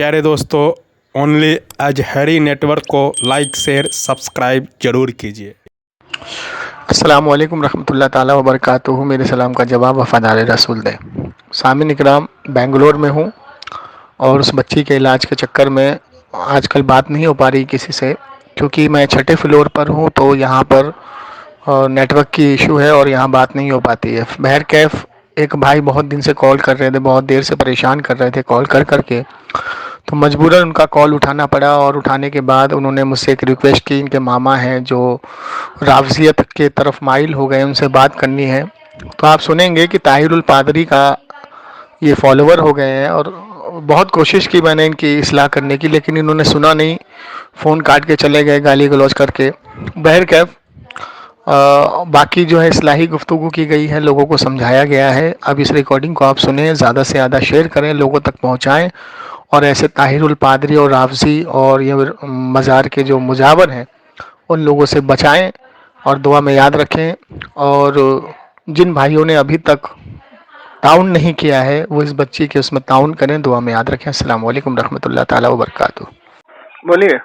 प्यारे दोस्तों, ओनली आज हैरी नेटवर्क को लाइक शेयर सब्सक्राइब जरूर कीजिए। अस्सलामुअलैकुम रहमतुल्लाह ताला व बरकातुहू। मेरे सलाम का जवाब वफ़ादार रसूल दे। सामिन इकराम, बेंगलोर में हूँ और उस बच्ची के इलाज के चक्कर में आजकल बात नहीं हो पा रही किसी से, क्योंकि मैं छठे फ्लोर पर हूँ तो यहाँ पर नेटवर्क की इशू है और यहाँ बात नहीं हो पाती है। बहर कैफ एक भाई बहुत दिन से कॉल कर रहे थे, बहुत देर से परेशान कर रहे थे कॉल कर करके, तो मजबूरन उनका कॉल उठाना पड़ा। और उठाने के बाद उन्होंने मुझसे एक रिक्वेस्ट की, इनके मामा हैं जो रावजियत के तरफ माइल हो गए, उनसे बात करनी है। तो आप सुनेंगे कि ताहिरुल पादरी का ये फॉलोवर हो गए हैं और बहुत कोशिश की मैंने इनकी इस्लाह करने की, लेकिन इन्होंने सुना नहीं, फ़ोन काट के चले गए गाली गलौज करके। बहर कैफ बाकी जो है इस्लाही गुफ्तगू की गई है, लोगों को समझाया गया है। अब इस रिकॉर्डिंग को आप सुने, ज़्यादा से ज़्यादा शेयर करें, लोगों तक पहुँचाएँ और ऐसे ताहिरुल पादरी और रावजी और ये मज़ार के जो मुजावर हैं उन लोगों से बचाएं और दुआ में याद रखें। और जिन भाइयों ने अभी तक ताउन नहीं किया है वो इस बच्ची के उसमें ताउन करें, दुआ में याद रखें। अस्सलाम वालेकुम रहमतुल्लाह ताला व बरकातुहू। बोलिए।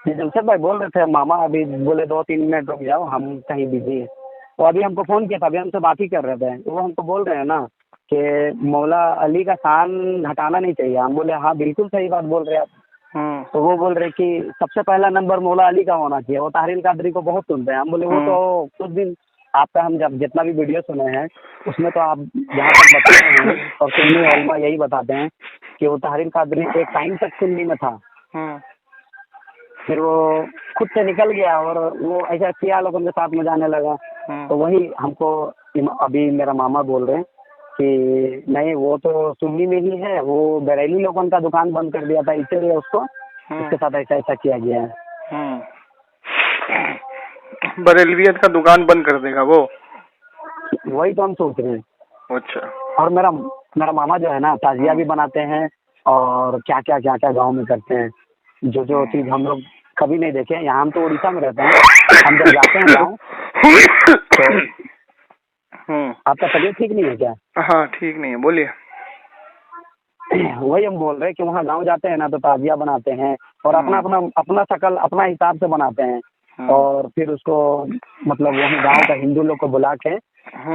जी जमशेद भाई बोल रहे थे, मामा अभी बोले 2-3 मिनट रुक जाओ, हम कहीं बिजी हैं। तो अभी हमको फ़ोन किया था, अभी हमसे बात ही कर रहे थे। तो वो हमको बोल रहे हैं ना कि मौला अली का शान घटाना नहीं चाहिए। हम बोले हाँ बिल्कुल सही बात बोल रहे हैं आप। तो वो बोल रहे कि सबसे पहला नंबर मौला अली का होना चाहिए। वो ताहिरुल कादरी को बहुत सुनते हैं। हम बोले वो तो कुछ दिन आपका हम जब जितना भी वीडियो सुने हैं उसमें तो आप जहाँ तक बताते हैं और सुन्नी उलमा यही बताते हैं कि वो ताहिरुल कादरी एक टाइम तक सुन्नी में था, फिर वो खुद से निकल गया और वो ऐसा शिया लोगों के साथ में जाने लगा। तो वही हमको अभी मेरा मामा बोल रहे हैं कि नहीं वो तो सुन्नी में ही है, वो बरेली लोगों का दुकान बंद कर दिया था, इसीलिए उसको उसके साथ ऐसा ऐसा किया गया है। बरेलवियत का दुकान बंद कर देगा वो, वही तो हम सोच रहे हैं। अच्छा। और मेरा मामा जो है ना ताजिया भी बनाते हैं और क्या क्या गाँव में करते हैं, जो चीज़ हम लोग कभी नहीं देखे। यहाँ हम तो उड़ीसा में रहते हैं, हम जब जाते हैं गाँव तो आपका तबीयत ठीक नहीं है क्या? हाँ ठीक नहीं है, बोलिए। वही हम बोल रहे हैं कि वहाँ गांव जाते हैं ना तो ताजिया बनाते हैं और अपना शक्ल अपना हिसाब से बनाते हैं और फिर उसको मतलब वही गांव का हिंदू लोग को बुला के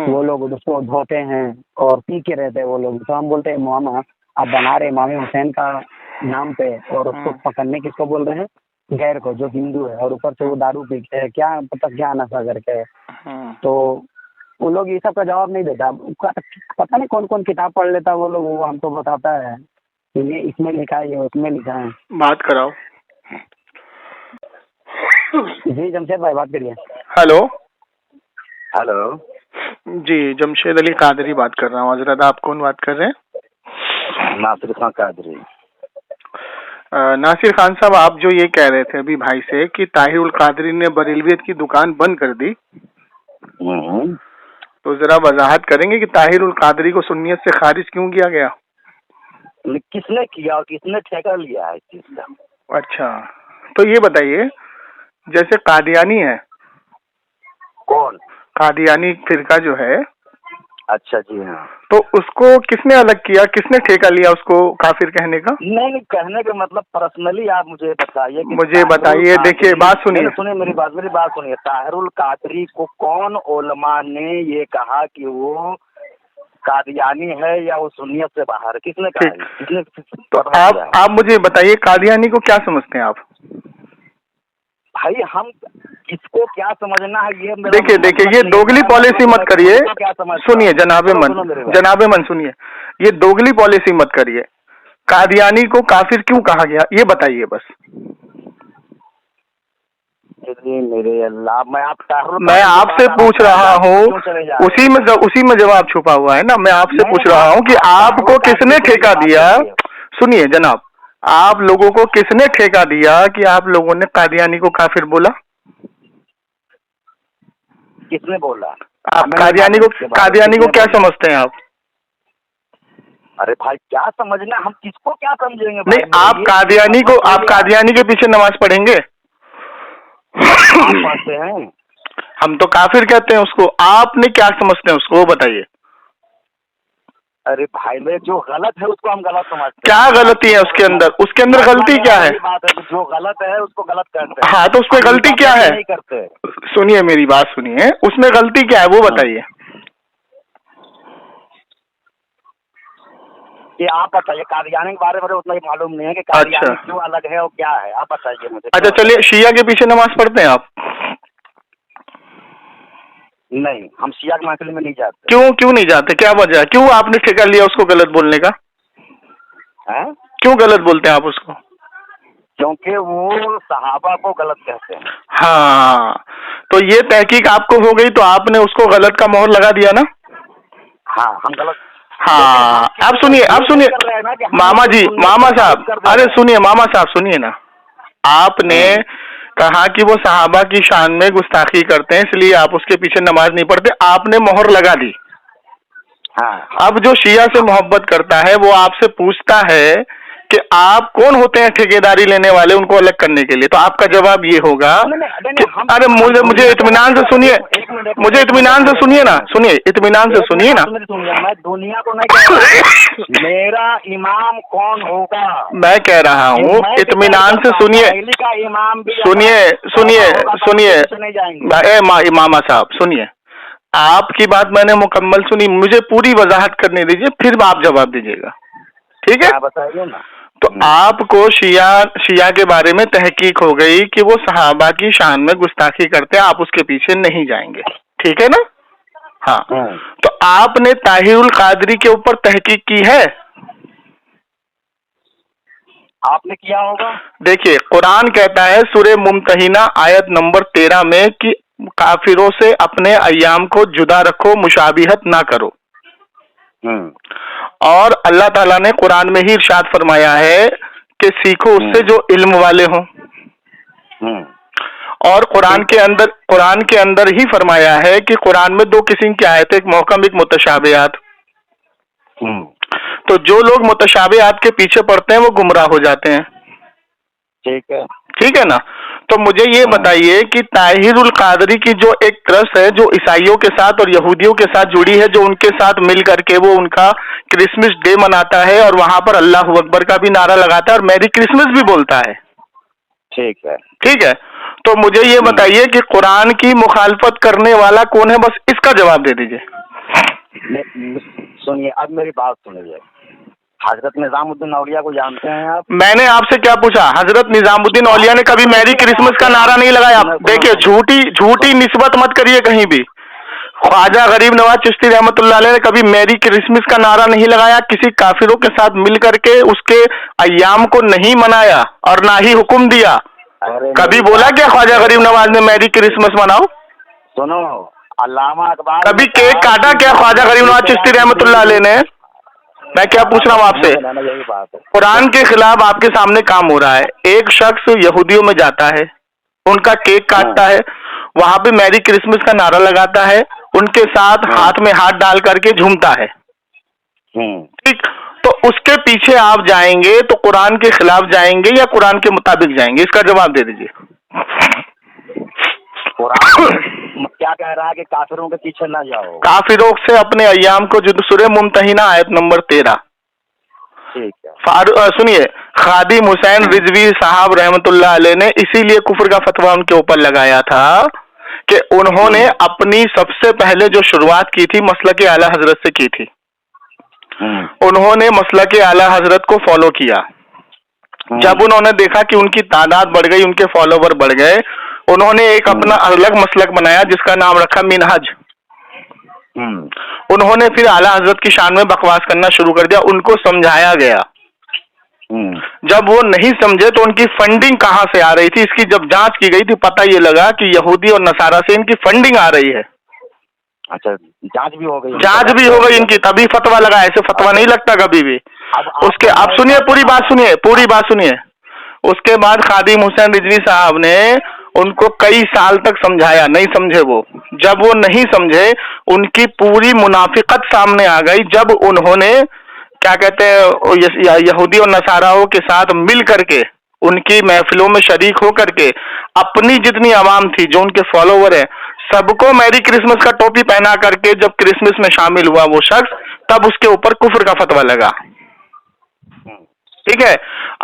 वो लोग उसको धोते हैं और पी के रहते हैं वो लोग। तो हम बोलते हैं मामा आप बना रहे इमाम हुसैन का नाम पे और उसको पकड़ने किसको बोल रहे हैं? गैर को, जो हिंदू है, और ऊपर से वो दारू पी के क्या पता क्या नशा करके। तो वो लोग ये सब का जवाब नहीं देता। पता नहीं कौन कौन किताब पढ़ लेता वो लोग, वो हमको बताता है कि ये इसमें लिखा है, ये उसमें लिखा है। बात कराओ। जी जमशेद भाई बात करिए। हेलो हेलो जी, जमशेद अली कादरी बात कर रहा हूँ। हजरत आप कौन बात कर रहे हैं? नासिर खान कादरी। नासिर खान साहब, आप जो ये कह रहे थे अभी भाई से कि ताहिरुल कादरी ने बरेलवियत की दुकान बंद कर दी, तो जरा वजाहत करेंगे कि ताहिरुल कादरी को सुन्नियत से खारिज क्यों किया गया? किसने किया और किसने ठेका लिया है इस चीज का? अच्छा, तो ये बताइए, जैसे कादियानी है, कौन? कादियानी फिरका जो है, अच्छा जी हाँ, तो उसको किसने अलग किया, किसने ठेका लिया उसको काफिर कहने का? नहीं कहने का मतलब पर्सनली आप मुझे बताइए। मुझे बताइए। देखिए बात सुनिए, सुनिए मेरी बात सुनिए। ताहिरुल कादरी को कौन उलमा ने ये कहा कि वो कादियानी है या वो सुन्नियत से बाहर, किसने कहा? किसने? तो आप मुझे बताइए कादियानी को क्या समझते हैं आप? भाई हम किसको क्या समझना है ये देखिए ये दोगली पॉलिसी मत करिए। सुनिए जनाबे मन सुनिए, ये दोगली पॉलिसी मत करिए। कादियानी को काफिर क्यों कहा गया ये बताइए बस। मेरे अल्लाह, मैं आपसे पूछ रहा हूँ, उसी में जवाब छुपा हुआ है ना। मैं आपसे पूछ रहा हूँ कि आपको किसने ठेका दिया? सुनिए जनाब, आप लोगों को किसने ठेका दिया कि आप लोगों ने कादियानी को काफिर बोला? किसने बोला? आप कादियानी को क्या समझते हैं आप? अरे भाई क्या समझना, हम किसको क्या समझेंगे? नहीं, आप कादियानी के पीछे नमाज पढ़ेंगे? पढ़ते हैं। हम तो काफिर कहते हैं उसको। आपने क्या समझते हैं उसको वो बताइए। अरे भाई मैं जो गलत है उसको हम गलत समझते हैं। क्या गलती है उसके अंदर? उसके अंदर गलती क्या है? बात है जो गलत है उसको गलत करते हैं। हाँ तो उसमें गलती क्या है? नहीं करते। सुनिए मेरी बात सुनिए, उसमें गलती क्या है वो बताइए। कि आप बताइए कादियानी के बारे में उतना ही मालूम नहीं है कि कादियानी क्यों अलग है और क्या है, आप बताइए मुझे। अच्छा चलिए, शिया के पीछे नमाज पढ़ते हैं आप? नहीं, हम शिया की महफिल में नहीं जाते। क्यों नहीं जाते? क्या वजह है? क्यों आपने ठेका लिया उसको गलत बोलने का? है क्यों गलत बोलते हैं आप उसको? क्योंकि वो सहाबा को गलत कहते हैं। हाँ तो ये तहकीक आपको हो गई तो आपने उसको गलत का मोहर लगा दिया ना? हाँ हम गलत। हाँ अब सुनिए मामा जी, मामा साहब, अरे सुनिए मामा साहब सुनिए ना, आपने कहा कि वो सहाबा की शान में गुस्ताखी करते हैं इसलिए आप उसके पीछे नमाज नहीं पढ़ते, आपने मोहर लगा दी। हाँ। अब जो शिया से मोहब्बत करता है वो आपसे पूछता है कि आप कौन होते हैं ठेकेदारी लेने वाले उनको अलग करने के लिए, तो आपका जवाब ये होगा कि अरे मुझे इत्मीनान से सुनिए, मुझे इत्मीनान से सुनिए ना, सुनिए इत्मीनान से सुनिए ना। मैं दुनिया को नहीं कह रहा, मेरा इमाम कौन होगा मैं कह रहा हूँ, इत्मीनान से सुनिए, सुनिए मामा साहब सुनिए, आपकी बात मैंने मुकम्मल सुनी, मुझे पूरी वजाहत करने दीजिए फिर आप जवाब दीजिएगा, ठीक है? बताइए ना। तो आपको शिया के बारे में तहकीक हो गई कि वो सहाबा की शान में गुस्ताखी करते हैं, आप उसके पीछे नहीं जाएंगे, ठीक है ना? हाँ तो आपने ताहिरुल कादरी के ऊपर तहकीक की है? आपने किया होगा। देखिए कुरान कहता है सूरे मुमतहिना आयत नंबर 13 में कि काफिरों से अपने अय्याम को जुदा रखो, मुशाबिहत ना करो। और अल्लाह ताला ने कुरान में ही इरशाद फरमाया है कि सीखो उससे जो इल्म वाले हों। और कुरान के अंदर ही फरमाया है कि कुरान में दो किस्म की आयत है, एक महकम एक मुतशाबिहात। तो जो लोग मुतशाबिहात के पीछे पड़ते हैं वो गुमराह हो जाते हैं। ठीक है ना? तो मुझे ये बताइए कि ताहिरुल कादरी की जो एक ट्रस्ट है जो ईसाइयों के साथ और यहूदियों के साथ जुड़ी है, जो उनके साथ मिल करके वो उनका क्रिसमस डे मनाता है और वहां पर अल्लाह अकबर का भी नारा लगाता है और मैरी क्रिसमस भी बोलता है। ठीक है, तो मुझे ये बताइए कि कुरान की मुखालफत करने वाला कौन है, बस इसका जवाब दे दीजिए। सुनिए अब मेरी बात सुनिए, हजरत निजामुद्दीन औलिया को जानते हैं आप? मैंने आपसे क्या पूछा? हजरत निजामुद्दीन औलिया ने कभी मैरी क्रिसमस का नारा नहीं लगाया। देखिए झूठी निस्बत मत करिए कहीं भी। ख्वाजा गरीब नवाज चिश्ती रहमतुल्लाह अलैह ने कभी मैरी क्रिसमस का नारा नहीं लगाया, किसी काफिरों के साथ मिल करके उसके अय्याम को नहीं मनाया और ना ही हुक्म दिया। कभी बोला क्या ख्वाजा गरीब नवाज ने मैरी क्रिसमस मनाओ? सुनो, अल्लामा अकबर कभी केक काटा क्या ख्वाजा गरीब नवाज चिश्ती रहमतुल्लाह अलैह ने? मैं क्या पूछ रहा हूँ आपसे? कुरान के खिलाफ आपके सामने काम हो रहा है। एक शख्स यहूदियों में जाता है, उनका केक काटता है, वहां पे मैरी क्रिसमस का नारा लगाता है, उनके साथ हाथ में हाथ डाल करके झूमता है। ठीक, तो उसके पीछे आप जाएंगे तो कुरान के खिलाफ जाएंगे या कुरान के मुताबिक जाएंगे? इसका जवाब दे दीजिए। क्या कह रहा है कि काफिरों के पीछे ना जाओ, काफिरों से अपने अय्याम को जुदा, सूरे मुमतहिना आयत नंबर 13। ठीक है, सुनिए, खादिम हुसैन रिजवी साहब रहमतुल्लाह अलैह ने इसीलिए कुफर का फतवा उनके ऊपर लगाया था कि उन्होंने अपनी सबसे पहले जो शुरुआत की थी मसलक आला हजरत से की थी। उन्होंने मसलक आला हजरत को फॉलो किया। जब उन्होंने देखा कि उनकी तादाद बढ़ गई, उनके फॉलोवर बढ़ गए, उन्होंने एक अपना अलग मसलक बनाया जिसका नाम रखा मिनहज। उन्होंने फिर आला हजरत की शान में बकवास करना शुरू कर दिया। उनको समझाया गया, जब वो नहीं समझे तो उनकी फंडिंग कहां से आ रही थी इसकी जब जांच की गई थी, पता ये लगा कि यहूदी और नसारा से इनकी फंडिंग आ रही है। अच्छा, जांच भी हो गई? जांच भी हो गई इनकी, तभी फतवा लगा, ऐसे फतवा नहीं लगता कभी भी। उसके अब सुनिए, पूरी बात सुनिए। उसके बाद खादिम हुसैन रिजवी साहब ने उनको कई साल तक समझाया, नहीं समझे वो। जब वो नहीं समझे, उनकी पूरी मुनाफिकत सामने आ गई जब उन्होंने क्या कहते हैं यहूदी और नसाराओं के साथ मिल करके उनकी महफिलों में शरीक हो करके अपनी जितनी आवाम थी, जो उनके फॉलोवर है, सबको मैरी क्रिसमस का टोपी पहना करके जब क्रिसमस में शामिल हुआ वो शख्स, तब उसके ऊपर कुफ्र का फतवा लगा। ठीक है,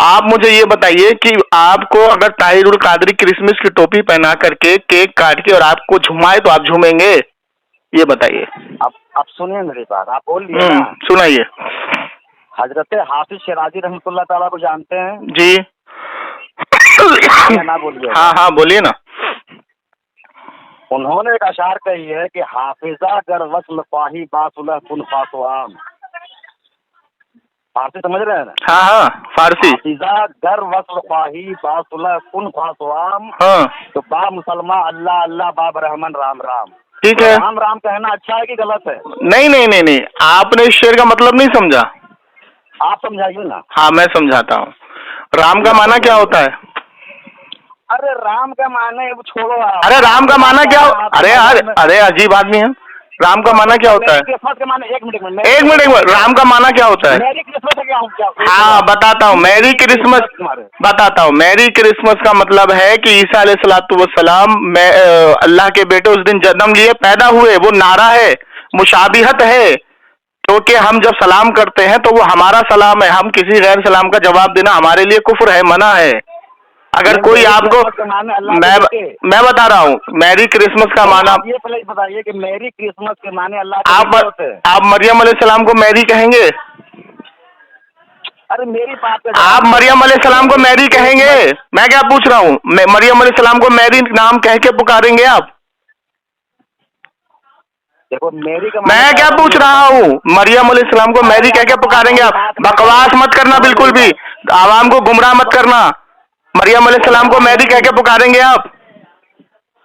आप मुझे ये बताइए कि आपको अगर ताहिरुल कादरी क्रिसमस की टोपी पहना करके केक काट के और आपको झुमाए तो आप झूमेंगे? ये बताइए। अब सुनिए मेरी बात, आप बोलिए ना। सुनाइए। हजरत हाफिज शिराजी रहमतुल्लाह ताला को जानते हैं जी। ना बोलिए। हाँ बोलिए ना। उन्होंने एक अशार कही है कि हाफिजा गर वस्ल फाही बासुलह कुन फासुआम। फारसी समझ रहे हैं ना? हाँ फारसी। हाफिजा गर वस्ल फाही बासुलह कुन फासुआम। हाँ तो बा मुसलमान अल्लाह अल्लाह बाब रहमान राम राम। ठीक है। राम राम कहना अच्छा है कि गलत है? नहीं, आपने इस शेर का मतलब नहीं समझा। आप समझाइए ना। हाँ मैं समझाता हूँ। राम का माना क्या होता है? अरे राम का माने वो छोड़ो आप। अरे राम का माना क्या? अरे अजीब आदमी है। राम का माना क्या होता है? क्रिसमस का माने एक मिनट राम का माना क्या होता है? मैरी क्रिसमस क्या? हाँ बताता हूँ। मैरी क्रिसमस बताता हूँ। मैरी क्रिसमस का मतलब है कि ईसा अलैहिस्सलाम मैं अल्लाह के बेटे उस दिन जन्म लिए, पैदा हुए। वो नारा है, मुशाबिहत है, क्योंकि हम जब सलाम करते हैं तो वो हमारा सलाम है, हम किसी गैर सलाम का जवाब देना हमारे लिए कुफ्र है, मना है। अगर कोई आपको मैं बता रहा हूँ मैरी क्रिसमस का माना, ये पहले बताइए कि मैरी क्रिसमस के माने अल्लाह आप मरियम अलैहिस्सलाम को मैरी कहेंगे? अरे मेरी बात आप मरियम अलैहिस्सलाम को मैरी कहेंगे? मैं क्या पूछ रहा हूँ, मरियम अलैहिस्सलाम को मैरी नाम कह के पुकारेंगे आप? देखो मैरी का मैं क्या पूछ रहा हूँ, मरियम अलैहिस्सलाम को मैरी कह के पुकारेंगे आप? बकवास मत करना, बिल्कुल भी आवाम को गुमराह मत करना। मरियम अलैहिस्सलाम को मैरी कह के पुकारेंगे आप?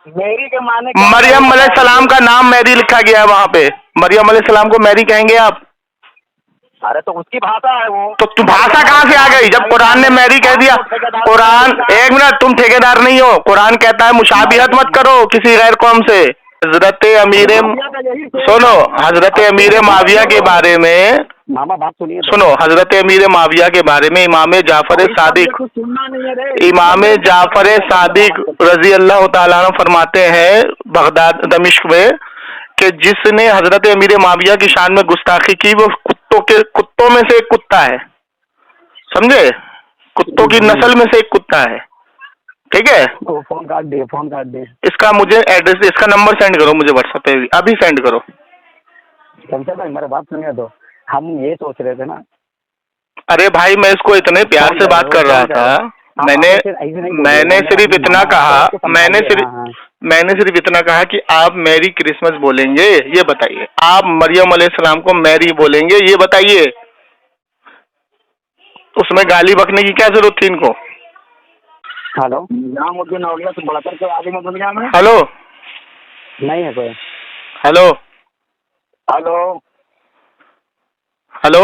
मैरी के माने मरियम अलैहिस्सलाम का नाम मैरी लिखा गया है वहाँ पे, मरियम अलैहिस्सलाम को मैरी कहेंगे आप? अरे तो उसकी भाषा है वो। तो भाषा कहाँ से आ गई जब कुरान ने मैरी कह दिया? कुरान, एक मिनट, तुम ठेकेदार नहीं हो। कुरान कहता है मुशाबिहत मत करो किसी गैर कौम से। हजरत अमीर सुनो, हजरत अमीर माविया के बारे में मामा बात सुनिए। सुनो, हजरत अमीर माविया के बारे में इमाम जाफर सादिक रजी अल्लाह ताला अन्हु फरमाते हैं बगदाद दमिश्क में कि जिसने हजरत अमीर माविया की शान में गुस्ताखी की वो कुत्तों में से एक कुत्ता है, समझे? कुत्तों की नस्ल में से एक कुत्ता है। ठीक है, फोन काट दे। इसका मुझे एड्रेस, इसका नंबर सेंड करो मुझे व्हाट्सएप पे, अभी सेंड करो। चलते भाई मेरी बात सुनिए, तो हम ये सोच रहे थे ना। अरे भाई मैं इसको इतने प्यार से बात कर रहा था, मैंने सिर्फ इतना कहा, मैंने सिर्फ इतना कहा कि आप मैरी क्रिसमस बोलेंगे, ये बताइए। आप मरियम अलैहिस्सलाम को मैरी बोलेंगे, ये बताइए। उसमें गाली बकने की क्या जरूरत थी इनको? हेलो, निजामुद्दीन औलिया से बढ़कर के आलिम दुनिया में। हेलो, नहीं है कोई। Hello hello.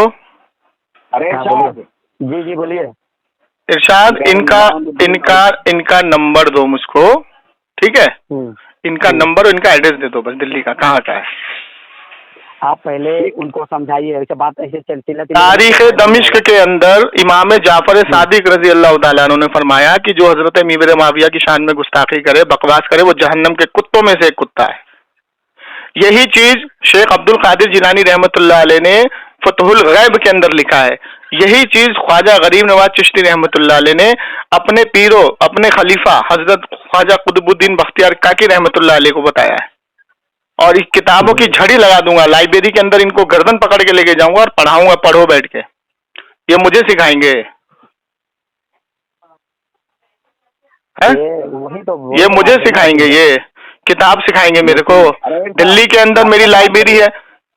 अरे जी बोलिए। इरशाद, इनका नंबर दो मुझको, ठीक है? इनका नंबर और इनका एड्रेस दे दो बस, दिल्ली का कहाँ का है। आप पहले उनको समझाइए, ऐसे बात ऐसे चलती रहती। तारीख दमिश्क के अंदर इमाम जाफर सादिक रजी अल्लाह ताला अन्हु ने फरमाया कि जो हजरत अमीर माविया की शान में गुस्ताखी करे, बकवास करे, वो जहन्नम के कुत्तों में से एक कुत्ता है। यही चीज शेख अब्दुल कादिर जिलानी रहमतुल्लाह अलैह ने फतहुल गैब के अंदर लिखा है। यही चीज ख्वाजा गरीब नवाज चिश्ती रहमतुल्लाह अलैह ने अपने पीरो, अपने खलीफा हजरत ख्वाजा कुतुबुद्दीन बख्तियार काकी रहमतुल्लाह अलैह को बताया है। और इस किताबों की झड़ी लगा दूंगा, लाइब्रेरी के अंदर इनको गर्दन पकड़ के लेके जाऊंगा और पढ़ाऊंगा, पढ़ो बैठ के। ये मुझे सिखाएंगे, ये मुझे सिखाएंगे, ये किताब सिखाएंगे मेरे को। दिल्ली के अंदर मेरी लाइब्रेरी है,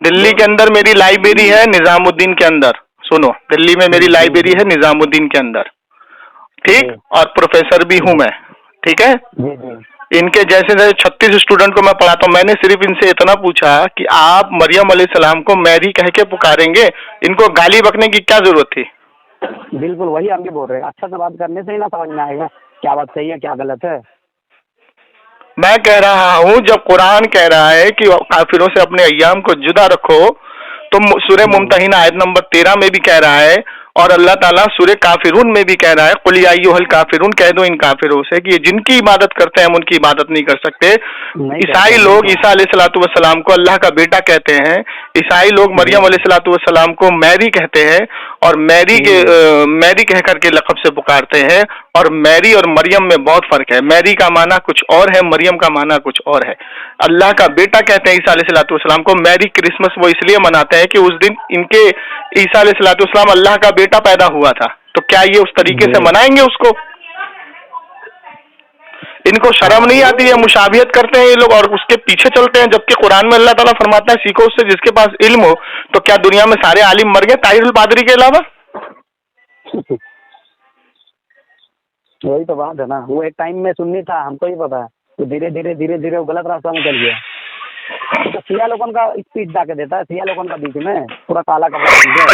दिल्ली के अंदर मेरी लाइब्रेरी है निजामुद्दीन के अंदर। सुनो, दिल्ली में मेरी लाइब्रेरी है निजामुद्दीन के अंदर, ठीक? और प्रोफेसर भी हूं मैं, ठीक है? इनके जैसे 36 स्टूडेंट को मैं पढ़ाता हूँ। मैंने सिर्फ इनसे इतना पूछा कि आप मरियम अलैहिस्सलाम को मैरी कह के पुकारेंगे, इनको गाली बकने की क्या जरूरत थी? बिल्कुल वही हम भी बोल रहे हैं, अच्छा से बात करने से ही ना समझ में आएगा क्या बात सही है क्या गलत है। मैं कह रहा हूँ जब कुरान कह रहा है कि काफिरों से अपने अय्याम को जुदा रखो, तो सूरह मुमतहिना आयत नंबर 13 में भी कह रहा है और अल्लाह ताला सूरह काफिरून में भी कह रहा है, कुल या अय्युहल काफिरून, कह दो इन काफिरों से कि ये जिनकी इबादत करते हैं हम उनकी इबादत नहीं कर सकते। ईसाई लोग ईसा अलैहिस्सलातु वस्सलाम को अल्लाह का बेटा कहते हैं, ईसाई लोग मरियम अलैहिस्सलातु वस्सलाम को मैरी कहते हैं और मैरी कह करके लक़ब से पुकारते हैं। और मैरी और मरियम में बहुत फर्क है, मैरी का माना कुछ और है, मरियम का माना कुछ और है। अल्लाह का बेटा कहते हैं ईसा अलैहिस्सलातु वस्सलाम को। मैरी क्रिसमस वो इसलिए मनाते हैं कि उस दिन इनके ईसा अलैहिस्सलातु वस्सलाम अल्लाह का बेटा पैदा हुआ था। तो क्या ये उस तरीके से मनाएंगे उसको? इनको शर्म नहीं आती है? मुशाबियत करते हैं ये लोग और उसके पीछे चलते हैं, जबकि कुरान में अल्लाह ताला फरमाता है सीखो उससे जिसके पास इल्म हो। तो क्या दुनिया में सारे आलिम मर गए ताहिरुल पादरी के अलावा? वही तो बात है ना, वो एक टाइम में सुन्नी था, हमको ही पता है, तो धीरे धीरे वो गलत रास्ता में चल गया। तो सिया लोगों का स्पीच जाके देता है, सिया लोगों का बीच में पूरा काला कपड़ा पहन के,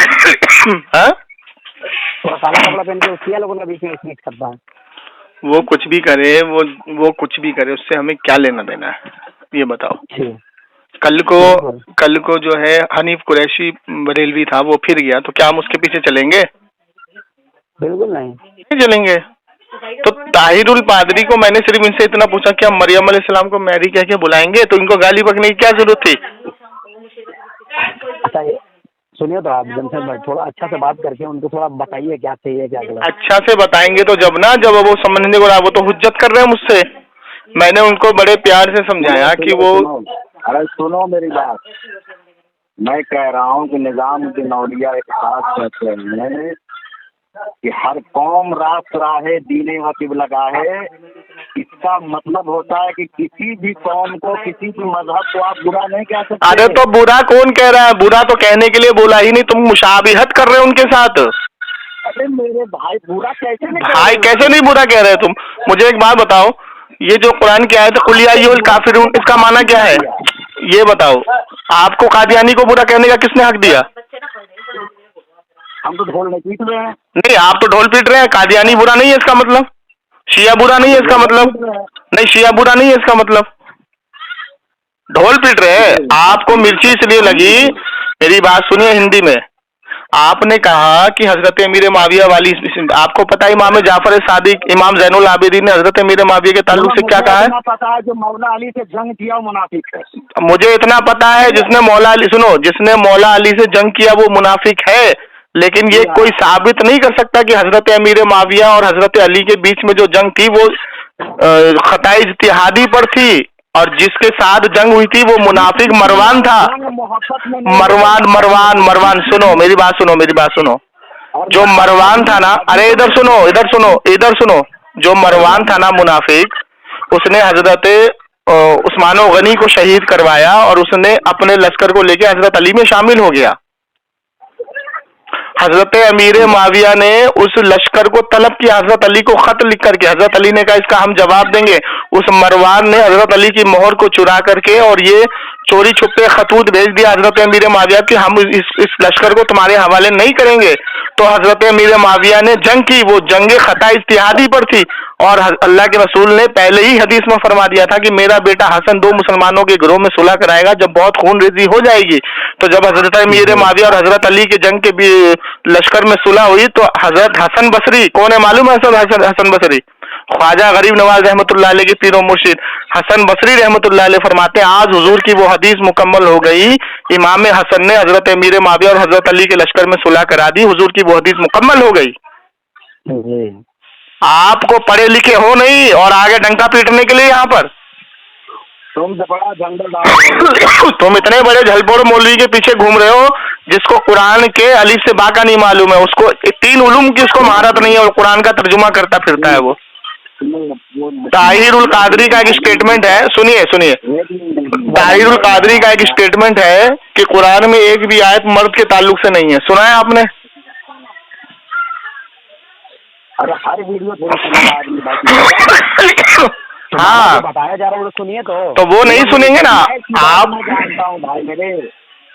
पूरा काला कपड़ा पहन के सिया लोगों का बीच में स्पीच करता है। वो कुछ भी करे, वो कुछ भी करे, उससे हमें क्या लेना देना है ये बताओ। कल को जो है हनीफ कुरैशी बरेलवी था, वो फिर गया, तो क्या हम उसके पीछे चलेंगे? बिल्कुल नहीं चलेंगे। तो ताहिरुल पादरी को मैंने सिर्फ इनसे इतना पूछा कि हम मरियम अलैहिस्सलाम को मैरी कह के बुलाएंगे, तो इनको गाली बकने की क्या जरूरत थी? अच्छा सुनिए तो आप जमशेद भाई, थोड़ा अच्छा से बात करके उनको थोड़ा बताइए क्या चाहिए क्या गलत। अच्छा से बताएंगे तो जब वो समझने को रहा, वो तो हुज्जत कर रहे हैं मुझसे। मैंने उनको बड़े प्यार से समझाया कि वो अरे सुनो मेरी बात, मैं कह रहा हूँ कि निजाम की नौलिया एक खास कहते हैं कि हर कौम राष्ट्र राहे दीने व किबला है। इसका मतलब होता है कि किसी भी कौम को, किसी भी मजहब को आप बुरा नहीं कह सकते। अरे तो बुरा कौन कह रहा है? बुरा तो कहने के लिए बोला ही नहीं, तुम मुशाबिहत कर रहे हो उनके साथ। अरे मेरे भाई बुरा कैसे नहीं? भाई कैसे नहीं बुरा कह रहे तुम? मुझे एक बात बताओ, ये जो कुरान की आयत है कुल या अय्युहल काफिरून, इसका माना क्या है ये बताओ। आपको कादियानी को बुरा कहने का किसने हक दिया? हम तो ढोल नहीं पीट रहे हैं। नहीं, आप तो ढोल पीट रहे हैं। कादियानी बुरा नहीं है इसका मतलब, शिया बुरा नहीं है इसका मतलब, नहीं शिया बुरा नहीं है इसका मतलब, ढोल पीट रहे हैं। आपको मिर्ची इसलिए लगी, मेरी बात सुनिए हिंदी में। आपने कहा कि हजरत अमीर मुआविया वाली, आपको पता है इमाम जाफर सादिक, इमाम ज़ैनुल आबिदीन ने हजरत अमीर मुआविया के ताल्लुक से क्या कहा है? पता है जो मौला अली से जंग किया वो मुनाफिक है। मुझे इतना पता है जिसने मौला अली, सुनो, जिसने मौला अली से जंग किया वो मुनाफिक है, लेकिन ये कोई साबित नहीं कर सकता कि हजरत अमीर मुआविया और हजरत अली के बीच में जो जंग थी वो खताए इज्तिहादी पर थी, और जिसके साथ जंग हुई थी वो मुनाफिक मरवान था। मरवान सुनो मेरी बात सुनो, जो मरवान था ना, अरे इधर सुनो, जो मरवान था ना मुनाफिक, उसने हजरत उस्मान गनी को शहीद करवाया और उसने अपने लश्कर को लेके हजरत अली में शामिल हो गया। हजरत अमीर मुआविया ने उस लश्कर को तलब किया, हजरत अली को खत लिख करके। हजरत अली ने कहा इसका हम जवाब देंगे। उस मरवान ने हजरत अली की मोहर को चुरा करके और ये चोरी छुपे खतूत भेज दिया हजरत अमीर मुआविया कि हम इस लश्कर को तुम्हारे हवाले नहीं करेंगे। तो हजरत अमीर मुआविया ने जंग की, वो जंग खता इज्तिहादी पर थी, और अल्लाह के रसूल ने पहले ही हदीस में फरमा दिया था कि मेरा बेटा हसन 2 मुसलमानों के घरों में सुलह कराएगा जब बहुत खून रेजी हो जाएगी। तो जब हजरत अमीर मुआविया और हजरत अली के जंग के भी लश्कर में सुलह हुई तो हजरत हसन बसरी, कौन है मालूम है? हसन बसरी ख्वाजा गरीब नवाज रहमतुल्लाह अलैह के पीरो मुर्शिद हसन बसरी रहमतुल्लाह अलैह फरमाते हैं आज हुजूर की वो हदीस मुकम्मल हो गई। इमाम हसन ने हजरत अमीर मुआविया और हजरत अली के लश्कर में सुलह करा दी, हुजूर की वो हदीस मुकम्मल हो गई। आपको पढ़े लिखे हो नहीं और आगे डंका पीटने के लिए यहाँ पर तुम बड़ा जंगल तुम इतने बड़े झलपोड़ मौलवी के पीछे घूम रहे हो जिसको कुरान के अलीफ से बा का नहीं मालूम है, उसको 3 उलूम की उसको महारत नहीं है और कुरान का तर्जुमा करता फिरता है। वो ताहिरुल कादरी का एक स्टेटमेंट है, सुनिए ताहिरुल कादरी का एक स्टेटमेंट है कि कुरान में एक भी आयत मर्द के ताल्लुक से नहीं है। सुना है आपने? अरे हर वीडियो हाँ बताया जा रहा है, सुनिए तो वो नहीं सुनेंगे ना आप। जानता हूँ भाई मेरे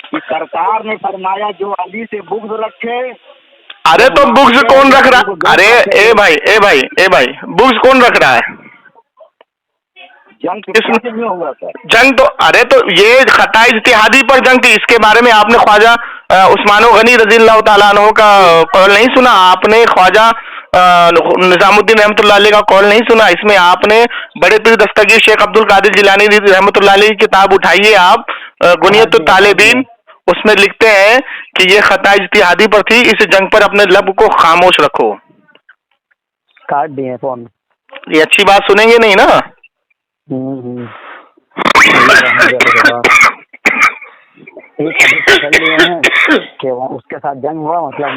कि सरकार ने फरमाया जो अली से बुग़्ज़ रखे। अरे तो बुग़्ज़ कौन रख रहा? अरे ए भाई बुग़्ज़ कौन रख रहा है? जंग हुआ सर, जंग तो, अरे तो ये खता इज्तिहादी पर जंग थी, इसके बारे में आपने ख्वाजा उस्मान गनी रज़ियल्लाहु ताला अन्हु का कौल नहीं सुना आपने? ख्वाजा निजामुद्दीन रहमतुल्लाह अलैह का कौल नहीं सुना? इसमें आपने बड़े पीर दस्तगीर शेख अब्दुल कादिर जिलानी रहमतुल्लाह अलैह की किताब उठाइए आप, गुनियतुत तालिबीन, उसमें लिखते हैं कि ये खता इज्तिहादी पर थी, इस जंग पर अपने लब को खामोश रखो। काट दिए फोन। ये अच्छी बात सुनेंगे नहीं ना? एक हदीस पकड़ लिए हैं कि उसके साथ जंग हुआ, मतलब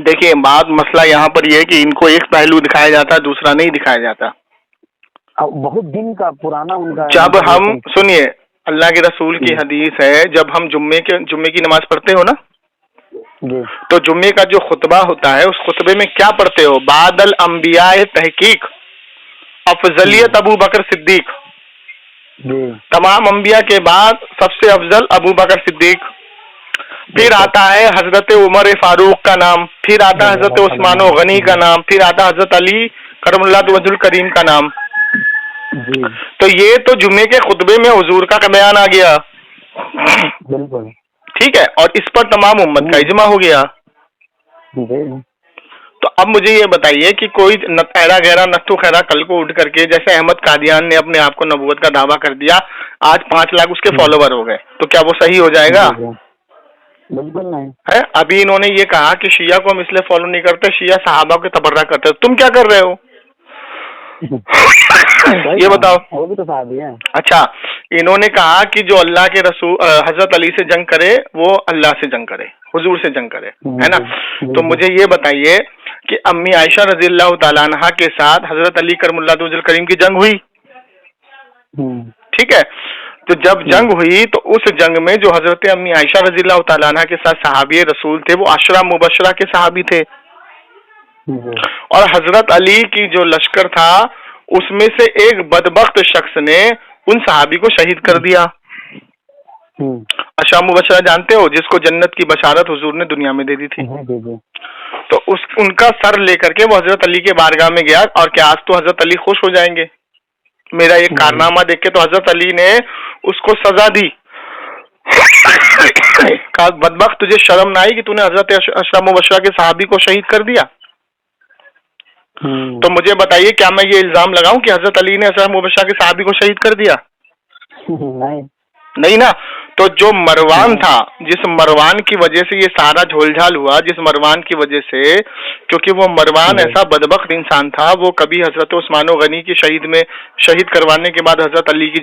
देखिए बात मसला यहाँ पर यह है कि इनको एक पहलू दिखाया जाता है, दूसरा नहीं दिखाया जाता। बहुत दिन का पुराना उनका। जब हम सुनिए, अल्लाह के रसूल की हदीस है, जब हम जुम्मे की नमाज पढ़ते हो ना, तो जुम्मे का जो खुतबा होता है उस खुतबे में क्या पढ़ते हो? बादल अंबिया तहकीक अफजलियत अबू बकर सिद्दीक, तमाम अंबिया के बाद सबसे अफजल अबू बकर सिद्दीक, फिर आता है हजरत उमर फारूक का नाम, फिर आता है हजरत उस्मान गनी का नाम, फिर आता हजरत अली करमुल्लाह वजहुल करीम का नाम। तो ये तो जुम्मे के खुतबे में हुजूर का बयान आ गया, बिल्कुल ठीक है, और इस पर तमाम उम्मत का इजमा हो गया। तो अब मुझे ये बताइए कि कोई ऐरा गहरा नत्थु खैरा कल को उठ करके, जैसे अहमद कादियान ने अपने आप को नबूवत का दावा कर दिया, आज 5 लाख उसके फॉलोवर हो गए, तो क्या वो सही हो जाएगा? बिल्कुल नहीं है। अभी इन्होंने ये कहा कि शिया को हम इसलिए फॉलो नहीं करते, शिया सहाबा के तबर्रा करते, तुम क्या कर रहे हो? ये बताओ। वो भी तो सहाबी है। अच्छा, इन्होंने कहा कि जो अल्लाह के रसूल हजरत अली से जंग करे वो अल्लाह से जंग करे, हुजूर से जंग करे, है ना? तो मुझे ये बताइए कि अम्मी आयशा रज़ियल्लाहु ताला अन्हा के साथ हजरत अली करमुल्लाह वजहुल करीम की जंग हुई, ठीक है? तो जब जंग हुई तो उस जंग में जो हजरत अम्मी आयशा रज़ियल्लाहु ताला अन्हा के साथ सहाबी रसूल थे वो अशरा मुबशरा के सहाबी थे, और हजरत अली की जो लश्कर था उसमें से एक बदबख्त शख्स ने उन सहाबी को शहीद कर दिया। अशरा मुबशरा जानते हो, जिसको जन्नत की बशारत हुजूर ने दुनिया में दे दी थी। तो उनका सर लेकर के वो हजरत अली के बारगाह में गया, और क्या आज तो हजरत अली खुश हो जाएंगे मेरा एक कारनामा देख के? तो हजरत अली ने उसको सजा दी, कहा बदबख्त तुझे शर्म ना आई कि तूने हजरत अशरा मुबशरा के सहाबी को शहीद कर दिया? तो मुझे बताइए, क्या मैं ये इल्जाम लगाऊं कि हजरत अली ने अशरा मुबशरा के सहाबी को शहीद कर दिया? नहीं ना। तो जो मरवान था, जिस मरवान की वजह से ये सारा झोलझाल हुआ, जिस मरवान की वजह से, क्योंकि वो मरवान ऐसा बदबख्त इंसान था, वो कभी हजरत उस्मान गनी की शहीद करवाने के बाद हजरत अली की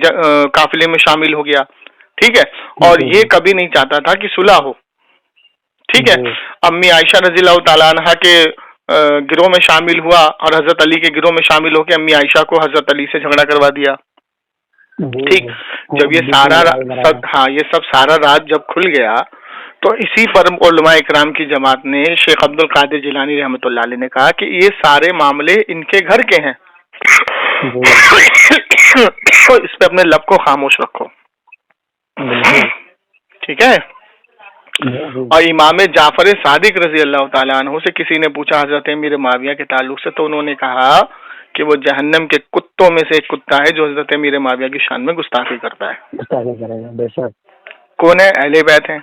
काफिले में शामिल हो गया, ठीक है, और ये कभी नहीं चाहता था कि सुलह हो, ठीक है। अम्मी आयशा रज़ियल्लाहु ताला अन्हा के गिरोह में शामिल हुआ, और हजरत अली के गिरोह में शामिल होकर अम्मी आयशा को हजरत अली से झगड़ा करवा दिया, ठीक। जब ये सारा ये सब सारा राज जब खुल गया, तो इसी पर उलमा इकराम की जमात ने शेख अब्दुल कादिर जिलानी रहमतुल्लाह अलैह ने कहा कि ये सारे मामले इनके घर के हैं, तो इस पे अपने लब को खामोश रखो, ठीक है। और इमाम जाफर सादिक रजी अल्लाह ताला अन्हु से किसी ने पूछा हजरत अमीर माविया के ताल्लुक से, तो उन्होंने कहा कि वो जहन्नम के कुत्तों में से एक कुत्ता है जो हजरत अमीर माविया की शान में गुस्ताखी करता है। गुस्ताखी करेगा, बेशक। कौन है? अहले बैत हैं,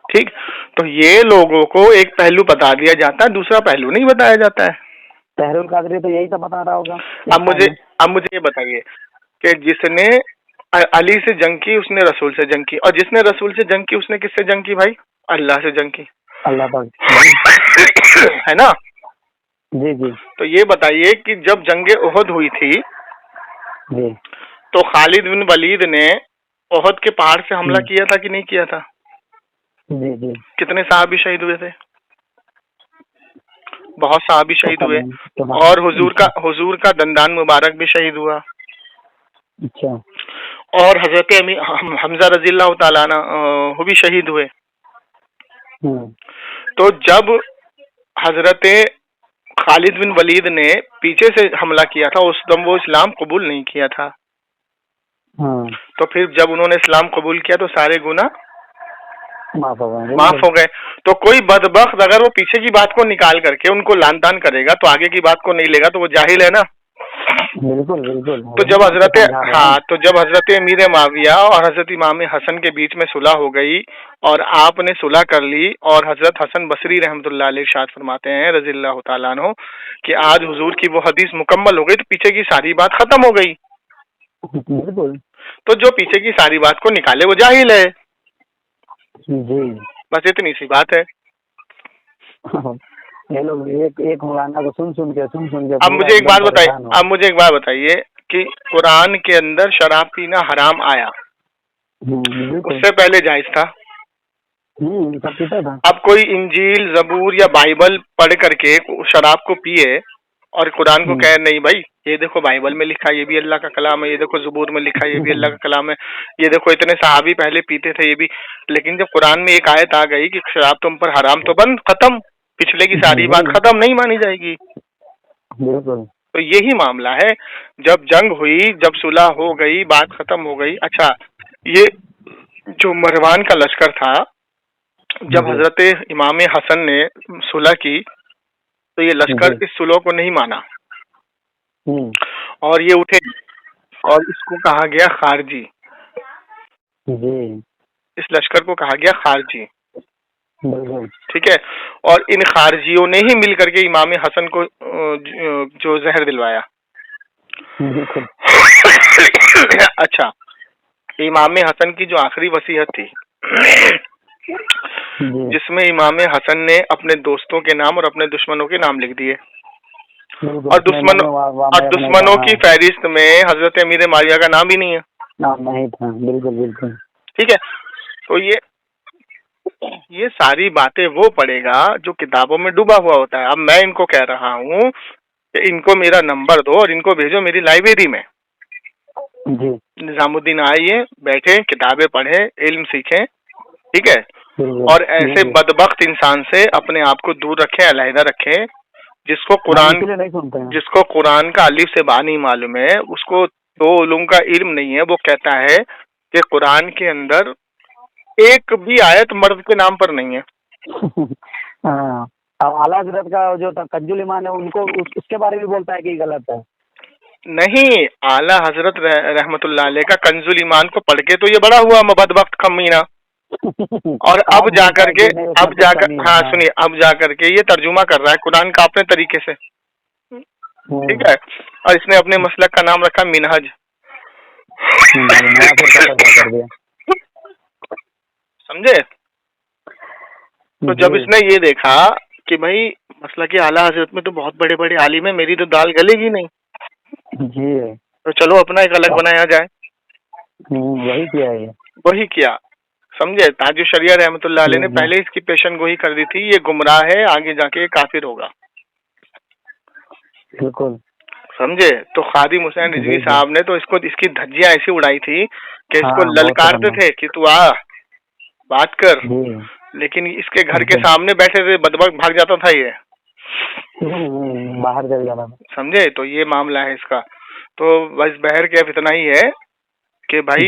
ठीक। तो ये लोगों को एक पहलू बता दिया जाता है, दूसरा पहलू नहीं बताया जाता है। तहरुल कादरी तो यही तो बता रहा होगा। अब मुझे ये बताइए कि जिसने अली से जंग की उसने रसूल से जंग की, और जिसने रसूल से जंग की उसने किससे जंग की भाई? अल्लाह से जंग की, अल्लाह पाक, है ना? जी जी। तो ये बताइए कि जब जंगे ओहद हुई थी जी, तो खालिद बिन वलीद ने ओहद के पहाड़ से हमला किया था कि नहीं किया था? जी जी। कितने सहाबी शहीद हुए थे? बहुत सहाबी शहीद हुए, और हुजूर का दंदान मुबारक भी शहीद हुआ। अच्छा। और हजरत हमजा रज़ियल्लाहु ताला अन्हु भी शहीद हुए। तो जब हजरत खालिद बिन वलीद ने पीछे से हमला किया था, उस दम वो इस्लाम कबूल नहीं किया था। तो फिर जब उन्होंने इस्लाम कबूल किया तो सारे गुनाह माफ हो गए। तो कोई बदबख्त अगर वो पीछे की बात को निकाल करके उनको लान तान करेगा तो आगे की बात को नहीं लेगा, तो वो जाहिल है ना। बिल्कुल बिल्कुल। तो जब हजरत तो जब हजरत अमीर माविया और हजरत इमाम हसन के बीच में सुलह हो गई और आपने सुलह कर ली, और हजरत हसन बसरी रहमतुल्लाह अलैह इरशाद फरमाते हैं रज़ियल्लाहु ताला अन्हु कि आज हुजूर की वो हदीस मुकम्मल हो गई, तो पीछे की सारी बात खत्म हो गई। बिल्कुल तो जो पीछे की सारी बात को निकाले वो जाहिल है, जी। बस इतनी सी बात है। ये लोग एक मौलाना को सुन सुन के अब मुझे एक बात बताइए, कि कुरान के अंदर शराब पीना हराम आया, उससे पहले जायज था। सब पीता था। अब कोई इंजील जबूर या बाइबल पढ़ करके शराब को पिए और कुरान को कहे नहीं भाई ये देखो बाइबल में लिखा है ये भी अल्लाह का कलाम है, ये देखो जबूर में लिखा है ये भी अल्लाह का कलाम है, ये देखो इतने सहाबी पहले पीते थे ये भी, लेकिन जब कुरान में एक आयत आ गई कि शराब तुम पर हराम, तो बंद, खत्म, पिछले की सारी बात खत्म, नहीं मानी जाएगी। बिल्कुल। तो यही मामला है, जब जंग हुई, जब सुलह हो गई, बात खत्म हो गई। अच्छा, ये जो मरवान का लश्कर था, जब हजरत इमाम हसन ने सुलह की तो ये लश्कर इस सुलह को नहीं माना और ये उठे और इसको कहा गया खारजी। इस लश्कर को कहा गया खारजी, ठीक है। और इन खारजियों ने ही मिल करके इमाम हसन को जो जहर दिलवाया। अच्छा, इमाम हसन की जो आखिरी वसीयत थी जिसमें इमाम हसन ने अपने दोस्तों के नाम और अपने दुश्मनों के नाम लिख दिए, और दुश्मनों की फहरिस्त में हजरत अमीर माविया का नाम भी नहीं है, नाम नहीं था। बिल्कुल बिल्कुल, ठीक है। तो ये सारी बातें वो पढ़ेगा जो किताबों में डूबा हुआ होता है। अब मैं इनको कह रहा हूँ कि इनको मेरा नंबर दो और इनको भेजो मेरी लाइब्रेरी में। निजामुद्दीन आइए, बैठे, किताबें पढ़े, इल्म सीखें, ठीक है। और ऐसे बदबख्त इंसान से अपने आप को दूर रखें, अलहदा रखें, जिसको कुरान का अलिफ से बा नहीं मालूम है, उसको दो उलूम का इल्म नहीं है। वो कहता है कि कुरान के अंदर एक भी आयत मर्द के नाम पर नहीं है। अब आला हजरत का जो कंजुल ईमान है उनको उसके बारे में बोलता है कि गलत है। नहीं, आला हजरत रहमतुल्लाह अलैह का कंजुल ईमान को पढ़ के तो ये बड़ा हुआ बदबख्त कमीना, और अब जाकर हाँ सुनिए, अब जाकर के ये तर्जुमा कर रहा है कुरान का अपने तरीके से, ठीक है। और इसने अपने मसलक का नाम रखा मिनहज। समझे? तो जब इसने ये देखा कि भाई मसला के आला हजरत में तो बहुत बड़े बड़े आलिम है, मेरी तो दाल गलेगी नहीं जी, तो चलो अपना एक अलग बनाया जाए। वही किया, समझे। ताजुल शरिया रहमतुल्लाह अलैह ने पहले इसकी पेशन गोई कर दी थी, ये गुमराह है, आगे जाके काफिर होगा। बिल्कुल, समझे। तो खादिम हुसैन रिजवी साहब ने तो इसकी धज्जियां ऐसी उड़ाई थी कि इसको ललकारते थे कि तू आ बात कर, लेकिन इसके घर के सामने बैठे थे, बदबक भाग जाता था ये, बाहर चल जाना। समझे। तो ये मामला है इसका। तो बस बहर कैफ इतना ही है कि भाई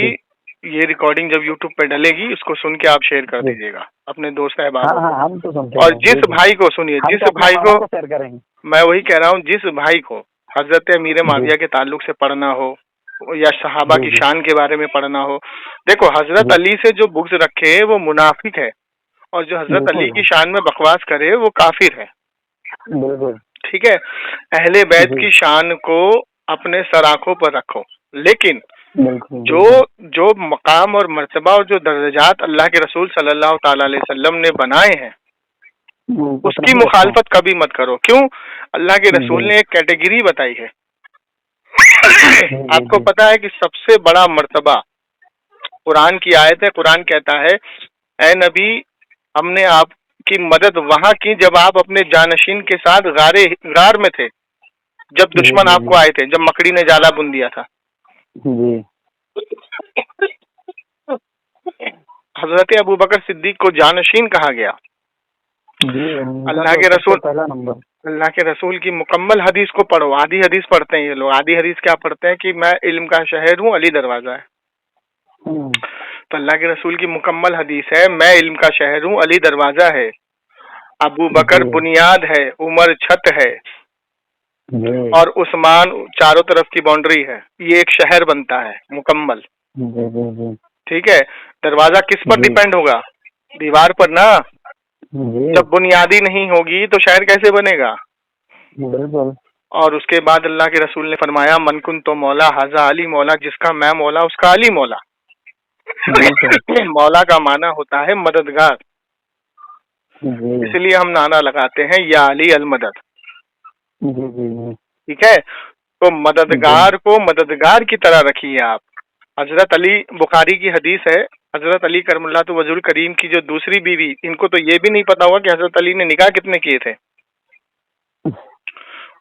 ये रिकॉर्डिंग जब यूट्यूब पे डलेगी उसको सुन के आप शेयर कर दीजिएगा अपने दोस्त अहबाब को। हम तो सुनते और जिस भाई को सुनिए, जिस भाई को शेयर करेंगे, मैं वही कह रहा हूँ, जिस भाई को हजरत अमीर माविया के ताल्लुक से पढ़ना हो या सहाबा की शान के बारे में पढ़ना हो, देखो हजरत अली से जो बुग्ज रखे वो मुनाफिक है, और जो हजरत अली की शान में बकवास करे वो काफिर है। बिल्कुल, ठीक है। अहले बैत की शान को अपने सराखों पर रखो, लेकिन जो मकाम और मर्तबा और जो दर्जात अल्लाह के रसूल सल्लल्लाहु ताला अलैहि वसल्लम ने बनाए हैं उसकी मुखालफत कभी मत करो। क्यों? अल्लाह के रसूल ने एक कैटेगरी बताई है। आपको पता है कि सबसे बड़ा मर्तबा कुरान की आयत है। कुरान कहता है, ऐ नबी, हमने आपकी मदद वहां की जब आप अपने जानशीन के साथ गार में थे, जब दुश्मन आपको आए थे, जब मकड़ी ने जाला बुन दिया था। हजरत अबू बकर सिद्दीक को जानशीन कहा गया। अल्लाह के रसूल की मुकम्मल हदीस को पढ़ो। आधी हदीस पढ़ते हैं ये लोग। आधी हदीस क्या पढ़ते हैं कि मैं इल्म का शहर हूँ, अली दरवाजा है। तो अल्लाह के रसूल की मुकम्मल हदीस है, मैं इल्म का शहर हूँ, अली दरवाजा है, अबू बकर बुनियाद है, उमर छत है। जी और उस्मान चारों तरफ की बाउंड्री है, ये एक शहर बनता है मुकम्मल। जी जी जी ठीक है, दरवाजा किस पर जी डिपेंड होगा? दीवार पर ना। जी जब बुनियादी नहीं होगी तो शहर कैसे बनेगा? बिल्कुल और उसके बाद अल्लाह के रसूल ने फरमाया, मन कुन तो मौला हाजा अली मौला, जिसका मैं मौला उसका अली मौला। बिल्कुल मौला का माना होता है मददगार, जी इसलिए हम नारा लगाते हैं या अली अल मदद। जी जी जी ठीक है, तो मददगार को मददगार की तरह रखिए आप। हजरत अली, बुखारी की हदीस है, हजरत अली करमुल्लाहु वजहुल करीम की जो दूसरी बीवी, इनको तो ये भी नहीं पता होगा कि हजरत अली ने निकाह कितने किए थे।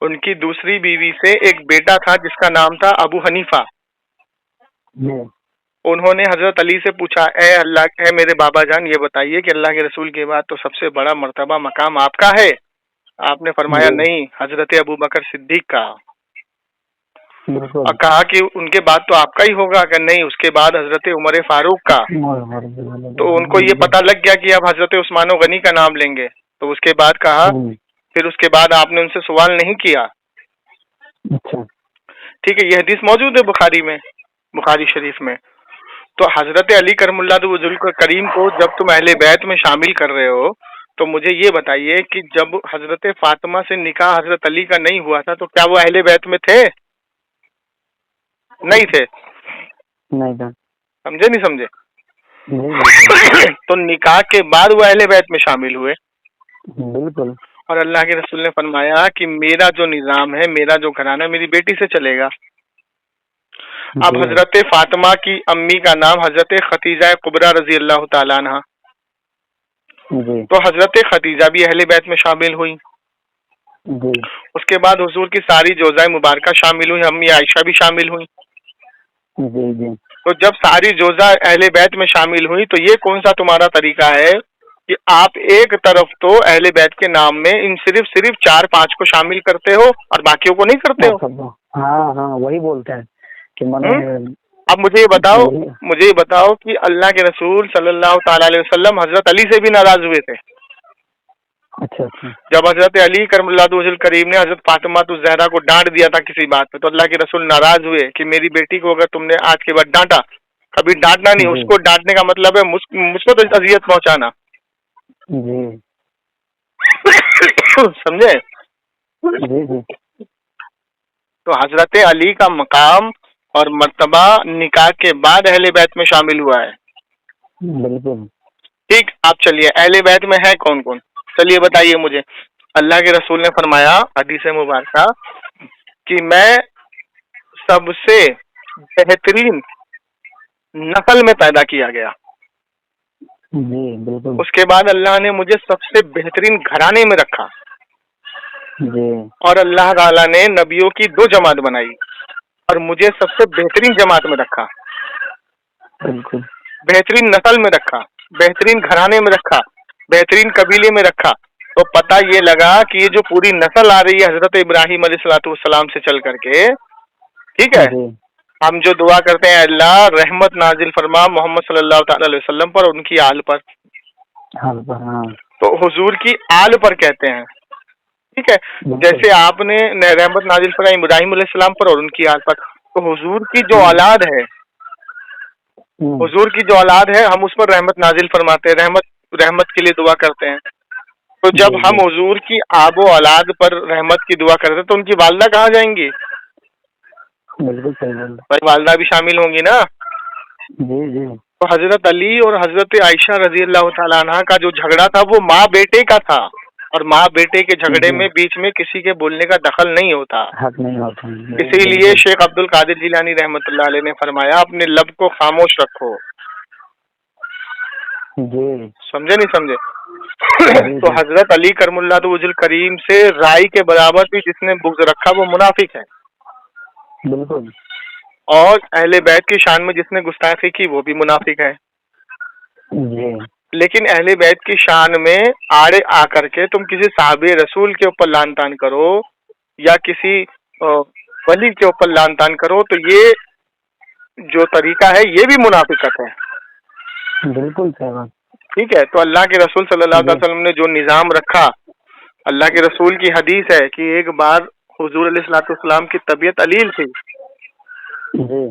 उनकी दूसरी बीवी से एक बेटा था जिसका नाम था अबू हनीफा। जी उन्होंने हजरत अली से पूछा, ए अल्लाह, ए मेरे बाबा जान, ये बताइए कि अल्लाह के रसूल के बाद तो सबसे बड़ा मर्तबा मकाम आपका है। आपने फरमाया, जी नहीं, हजरत अबू बकर सिद्दीक का। बिल्कुल और कहा कि उनके बाद तो आपका ही होगा, कि नहीं, उसके बाद हजरत उमर फारूक का। तो उनको ये पता लग गया कि अब हजरत उस्मान गनी का नाम लेंगे, तो उसके बाद कहा, फिर उसके बाद आपने उनसे सवाल नहीं किया। अच्छा ठीक है, ये हदीस मौजूद है बुखारी में, बुखारी शरीफ में। तो हजरत अली करमुल्लाहु वजुल करीम को जब तुम अहले बैत में शामिल कर रहे हो, तो मुझे ये बताइए कि जब हजरत फातिमा से निकाह हजरत अली का नहीं हुआ था, तो क्या वो अहले बैत में थे? नहीं थे। नहीं था समझे नहीं समझे? नहीं तो निकाह के बाद वो अहले बैत में शामिल हुए। बिल्कुल और अल्लाह के रसूल ने फरमाया कि मेरा जो निजाम है, मेरा जो घराना मेरी बेटी से चलेगा। अब हजरत फातिमा की अम्मी का नाम हजरत खतीजा कुबरा रजी अल्लाह ताला अन्हा, जी तो हजरत खतीजा भी अहले बैत में शामिल हुई। जी उसके बाद हुजूर की सारी जोजाए मुबारका शामिल हुई, अम्मी आयशा भी शामिल हुई। जी जी तो जब सारी जोजा अहले बैत में शामिल हुई, तो ये कौन सा तुम्हारा तरीका है कि आप एक तरफ तो अहले बैत के नाम में इन सिर्फ सिर्फ 4-5 को शामिल करते हो और बाकियों को नहीं करते हो? हाँ हाँ वही बोलते हैं कि मैंने अब मुझे ये बताओ कि अल्लाह के रसूल सल्लल्लाहु ताला अलैहि वसल्लम हजरत अली से भी नाराज हुए थे। अच्छा अच्छा जब हजरत अली करमुल्लाहु वजहुल करीम ने हजरत फातिमा ज़हरा को डांट दिया था किसी बात पे, तो अल्लाह के रसूल नाराज हुए कि मेरी बेटी को अगर तुमने आज के बाद डांटा, कभी डांटना नहीं, उसको डांटने का मतलब है मुझको तो अजियत पहुंचाना। जी समझे? जी जी तो हजरत अली का मकाम और मर्तबा निकाह के बाद अहले बैत में शामिल हुआ है। बिल्कुल ठीक, आप चलिए, अहले बैत में है कौन कौन, चलिए बताइए मुझे। अल्लाह के रसूल ने फरमाया हदीस मुबारका कि मैं सबसे बेहतरीन नस्ल में पैदा किया गया। जी बिल्कुल उसके बाद अल्लाह ने मुझे सबसे बेहतरीन घराने में रखा। जी और अल्लाह ताला ने नबियों की 2 जमात बनाई और मुझे सबसे बेहतरीन जमात में रखा, बिल्कुल बेहतरीन नस्ल में रखा, बेहतरीन घराने में रखा, बेहतरीन कबीले में रखा। तो पता ये लगा कि ये जो पूरी नस्ल आ रही है हजरत इब्राहिम अलैहिस्सलाम से चल करके, ठीक है, हम जो दुआ करते हैं, अल्लाह रहमत नाजिल फरमा मोहम्मद सल्लल्लाहु ताला अलैहि वसल्लम पर, उनकी आल पर। हाँ तो हुजूर की आल पर कहते हैं। ठीक है, जैसे आपने रहमत नाजिल फरमा इब्राहिम अलैहिस्सलाम पर और उनकी आल पर, तो हुजूर की जो औलाद है, हुजूर की जो औलाद है, हम उस पर रहमत नाजिल फरमाते हैं, रहमत के लिए दुआ करते हैं। तो जब हम हुजूर की आबो औलाद पर रहमत की दुआ करते हैं, तो उनकी वालदा कहाँ जाएंगी? बिल्कुल सही बोल भाई वालदा भी शामिल होंगी ना। जी जी तो हजरत अली और हजरत आयशा रजी अल्लाह तआला अन्हा का जो झगड़ा था वो माँ बेटे का था, और माँ बेटे के झगड़े में बीच में किसी के बोलने का दखल नहीं होता। हक नहीं होता। इसीलिए शेख अब्दुल कादिर जिलानी रहमतुल्लाह अलैह ने फरमाया, अपने लब को खामोश रखो। जी समझे नहीं समझे? तो हजरत अली करमुल्लाहु वजहुल करीम से राई के बराबर भी जिसने बुग़्ज़ रखा वो मुनाफिक है। बिल्कुल और अहले बैत की शान में जिसने गुस्ताखी की वो भी मुनाफिक है। जी लेकिन अहले बैत की शान में आड़े आकर के तुम किसी साहबे रसूल के ऊपर लान तान करो या किसी वली के ऊपर लान तान करो, तो ये जो तरीका है ये भी मुनाफिकत है। बिल्कुल सही बात। ठीक है, तो अल्लाह के रसूल सल्लल्लाहु अलैहि वसल्लम ने जो निज़ाम रखा, अल्लाह के रसूल की हदीस है कि एक बार हुजूर अलैहिस्सलाम की तबीयत अलील थी। जी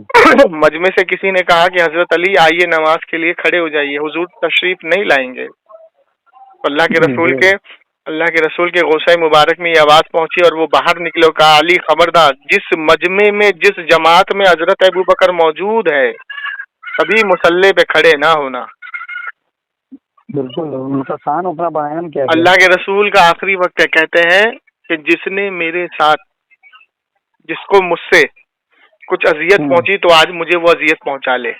मजमे से किसी ने कहा कि हजरत अली आइए नमाज के लिए खड़े हो जाइए, हुजूर तशरीफ नहीं लाएंगे। तो अल्लाह के रसूल के गौसा मुबारक में ये आवाज पहुंची और वो बाहर निकले और कहा, अली खबरदार, जिस मजमे में जिस जमात में हजरत अबू बकर मौजूद है कभी मुसल्ले पे खड़े ना होना। बिल्कुल, उनका शान अपना बयान किया गया। अल्लाह के रसूल का आखिरी वक्त है, कहते हैं कि जिसने मेरे साथ, जिसको मुझसे कुछ अजियत पहुंची तो आज मुझे वो अजियत पहुंचा ले।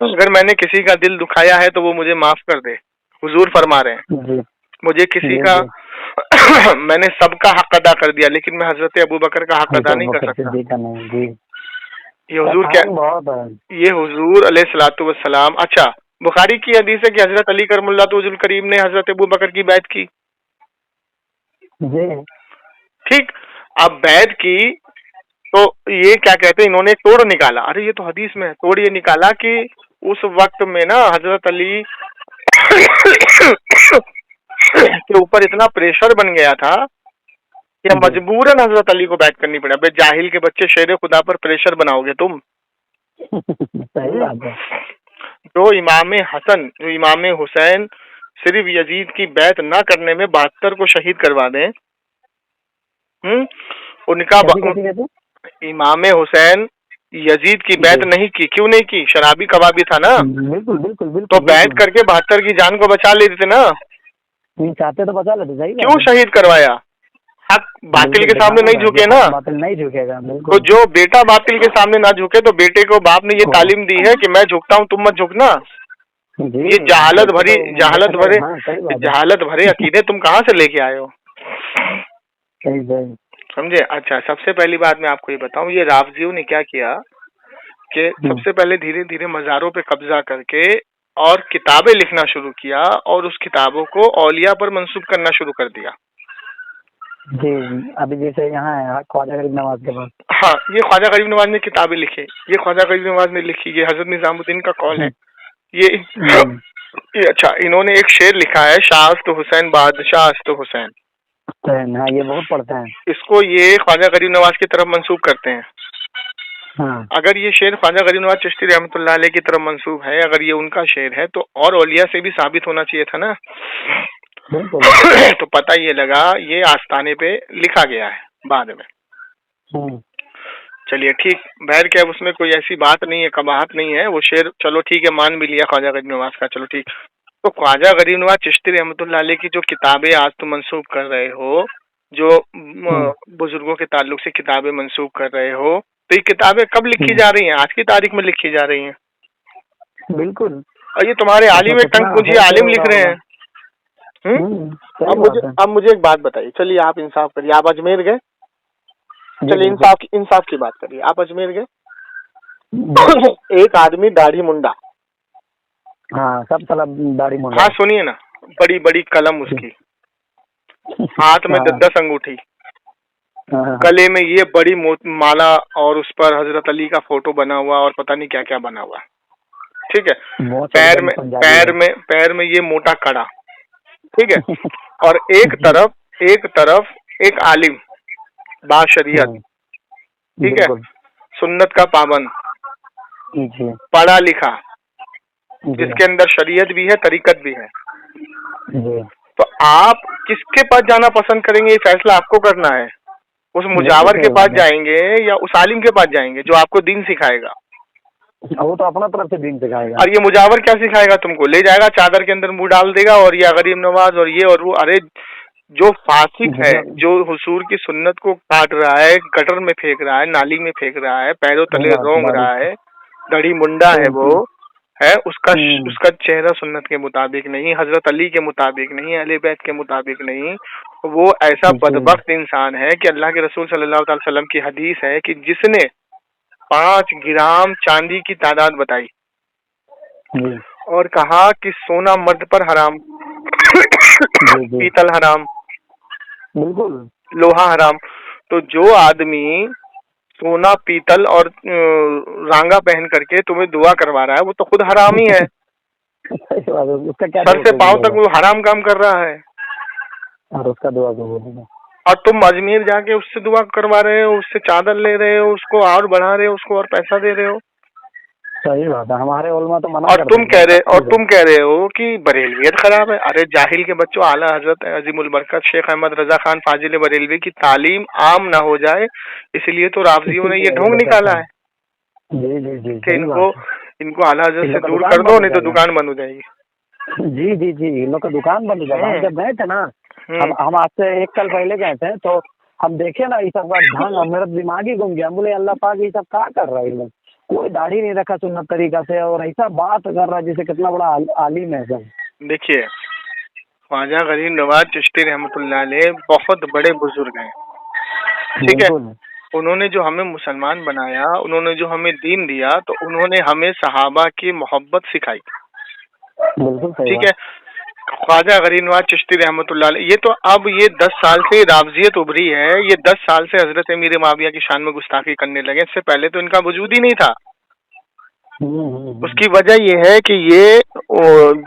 अगर मैंने किसी का दिल दुखाया है तो वो मुझे माफ कर दे। हुजूर फरमा रहे हैं जी मुझे किसी जी, का जी। मैंने सबका हक अदा कर दिया लेकिन मैं हजरत अबू बकर का हक अदा नहीं कर सकता। जी ये हुजूर क्या, बहुत है। ये हुजूर अलैहिस्सलातु वस्सलाम। अच्छा, बुखारी की हदीस है कि हजरत अली करमुल्लाहु वजुल करीम ने हजरत अबू बकर की बैत की। जी ठीक, अब बैत की तो ये क्या कहते हैं, इन्होंने तोड़ निकाला। अरे ये तो हदीस में है, तोड़ ये निकाला कि उस वक्त में ना हजरत अली के ऊपर इतना प्रेशर बन गया था कि मजबूरन हजरत अली को बैत करनी पड़ा। बे जाहिल के बच्चे, शेर खुदा पर प्रेशर बनाओगे तुम। सही बात है। जो इमाम हसन, जो इमाम हुसैन सिर्फ यजीद की बैत ना करने में 72 को शहीद करवा दें, उनका इमाम हुसैन यजीद की बैत नहीं की। क्यों नहीं की? शराबी कबाबी था ना। बिल्कुल बिल्कुल बिल्कुल। तो बैत करके 72 की जान को बचा लेते ना। नहीं चाहते तो बचा लेते। सही क्यों शहीद करवाया? हक बातिल के सामने नहीं झुके ना। बातिल नहीं झुकेगा। तो जो बेटा बातिल के सामने ना झुके तो बेटे को बाप ने ये तालीम दी है कि मैं झुकता हूँ तुम मत झुकना। ये जहालत भरे अकीदे तुम कहाँ से लेके आए हो? समझे? अच्छा, सबसे पहली बात मैं आपको ये बताऊं, ये राफजियों ने क्या किया कि सबसे पहले धीरे धीरे मज़ारों पे कब्जा करके और किताबें लिखना शुरू किया और उस किताबों को औलिया पर मंसूब करना शुरू कर दिया। जी, अभी जैसे यहाँ है ख्वाजा गरीब नवाज के पास। हाँ, ये ख्वाजा गरीब नवाज ने किताबें लिखी, ये ख्वाजा गरीब नवाज ने लिखी, ये हजरत निजामुद्दीन का कौल है। ये अच्छा, इन्होंने एक शेर लिखा है, शाहस्त हुसैन बादशाह हुसैन। हाँ, ये बहुत पढ़ते हैं इसको। ये ख्वाजा गरीब नवाज की तरफ मंसूब करते हैं। हाँ। अगर ये शेर ख्वाजा गरीब नवाज चिश्ती रहमतुल्लाह अलैह की तरफ मंसूब है, अगर ये उनका शेर है तो और औलिया से भी साबित होना चाहिए था ना। तो पता ये लगा ये आस्ताने पे लिखा गया है बाद में। चलिए ठीक, बहर क्या उसमें कोई ऐसी बात नहीं है, कबाहत नहीं है। वो शेर चलो ठीक है, मान भी लिया ख्वाजा गरीब नवाज का, चलो ठीक। तो ख्वाजा गरीब नवाज चिश्ती रहमतुल्लाह अलैह की जो किताबें आज तुम मंसूब कर रहे हो, जो बुजुर्गों के ताल्लुक से किताबें मंसूब कर रहे हो, तो ये किताबें कब लिखी जा रही हैं? आज की तारीख में लिखी जा रही हैं। बिल्कुल। और ये तुम्हारे आलिम टंग पूंजी आलिम लिख रहे हैं। अब मुझे एक बात बताइए, चलिए आप इंसाफ करिए, आप अजमेर गए? चलिए इंसाफ की बात करिए, आप अजमेर गए? एक आदमी दाढ़ी मुंडा, हाँ सब दाढ़ी मुंडा। हाँ सुनिए ना, बड़ी बड़ी कलम उसकी, हाथ में 10 अंगूठी, गले में ये बड़ी माला और उस पर हजरत अली का फोटो बना हुआ और पता नहीं क्या क्या बना हुआ, ठीक है। पैर में ये मोटा कड़ा, ठीक है। और एक तरफ एक आलिम बाशरियत, ठीक है, सुन्नत का पाबंद, पढ़ा लिखा, जिसके अंदर शरीयत भी है तरीकत भी है। तो आप किसके पास जाना पसंद करेंगे? ये फैसला आपको करना है। उस मुजावर के पास जाएंगे या उस आलिम के पास जाएंगे जो आपको दीन सिखाएगा? वो तो अपना तरफ से दीन सिखाएगा। और ये मुजावर क्या सिखाएगा तुमको? ले जाएगा चादर के अंदर मुंह डाल देगा और ये गरीब नवाज और ये और वो। अरे जो फासिक है, जो हुजूर की सुन्नत को काट रहा है, गटर में फेंक रहा है, नाली में फेंक रहा है, पैरों तले रोंग रहा है, दाढ़ी मुंडा है, वो है उसका चेहरा सुन्नत के मुताबिक नहीं, हजरत अली के मुताबिक नहीं, अहले बैत के मुताबिक नहीं। वो ऐसा बदबख्त इंसान है कि अल्लाह के रसूल सल्लल्लाहु अलैहि वसल्लम की हदीस है कि जिसने 5 ग्राम चांदी की तादाद बताई और कहा कि सोना मर्द पर हराम, पीतल हराम, बिल्कुल लोहा हराम। तो जो आदमी सोना पीतल और रांगा पहन करके तुम्हें दुआ करवा रहा है वो तो खुद हरामी है। उसका क्या सर से पांव तक वो हराम काम कर रहा है और उसका दुआ कबूल है। और तुम अजमेर जाके उससे दुआ करवा रहे हो, उससे चादर ले रहे हो, उसको और बढ़ा रहे हो, उसको और पैसा दे रहे हो। सही बात है, हमारे उलमा तो मना और करते तुम हैं कह रहे सब और चीज़ तुम कह रहे हो कि बरेलवियत खराब है। अरे जाहिल के बच्चों, आला हजरत अजीमुल बरकत शेख अहमद रजा खान फाजिल बरेलवी की तालीम आम ना हो जाए, इसलिए तो रावजियों ने ये ढोंग निकाला है जी जी जी, कि सही बात है। इनको आला हजरत इन से लोग का दूर दुकान कर दो, बंद हो नहीं तो जाएगा। दुकान बंद हो जाएगी। जी जी जी, इन लोग का दुकान बंद हो जाएगा। हम जब गए थे ना, हम आज से 1 साल पहले गए थे, तो हम देखे ना ये सब ढंग, मेरा दिमाग ही घूम गया। हम बोले अल्लाह पाक ये सब क्या कर रहा है, ये लोग कोई दाढ़ी नहीं रखा सुन्नत तरीका से, और ऐसा बात कर रहा है जैसे कितना बड़ा आलिम है सब। देखिए, ख्वाजा गरीब नवाज चिश्ती रहमतुल्लाह अलैह बहुत बड़े बुजुर्ग हैं, ठीक है। बिल्कुल उन्होंने जो हमें मुसलमान बनाया, उन्होंने जो हमें दीन दिया, तो उन्होंने हमें सहाबा की मोहब्बत सिखाई, बिल्कुल सही ठीक है। बात। ख्वाजा गरीब नवाज चिश्ती रहमतुल्लाह अलैह, ये तो अब ये 10 साल से रावजियत उभरी है, ये 10 साल से हजरत अमीर माविया की शान में गुस्ताखी करने लगे। इससे पहले तो इनका वजूद ही नहीं था। उसकी वजह ये है कि ये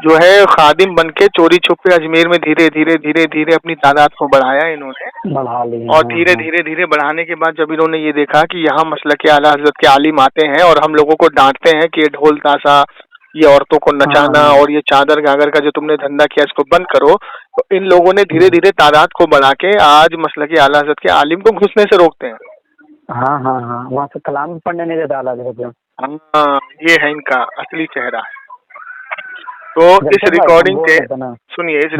जो है खादिम बनके चोरी छुपे अजमेर में धीरे धीरे धीरे धीरे अपनी तादाद को बढ़ाया इन्होंने, बढ़ा ली। और धीरे धीरे धीरे बढ़ाने के बाद जब इन्होंने ये देखा कि यहाँ मसलक आला हजरत के आलिम आते हैं और हम लोगों को डांटते हैं कि ये ढोल ताशा, ये औरतों को नचाना और ये चादर गागर का जो तुमने धंधा किया इसको बंद करो, तो इन लोगों ने धीरे धीरे तादाद को बढ़ा के आज मसलक आला हजरत के आलिम को घुसने से रोकते हैं। हाँ हाँ हाँ, वहाँ से कलाम पढ़ने नहीं देता आला हजरत। हाँ, ये है इनका असली चेहरा। तो इस रिकॉर्डिंग के सुनिए, इस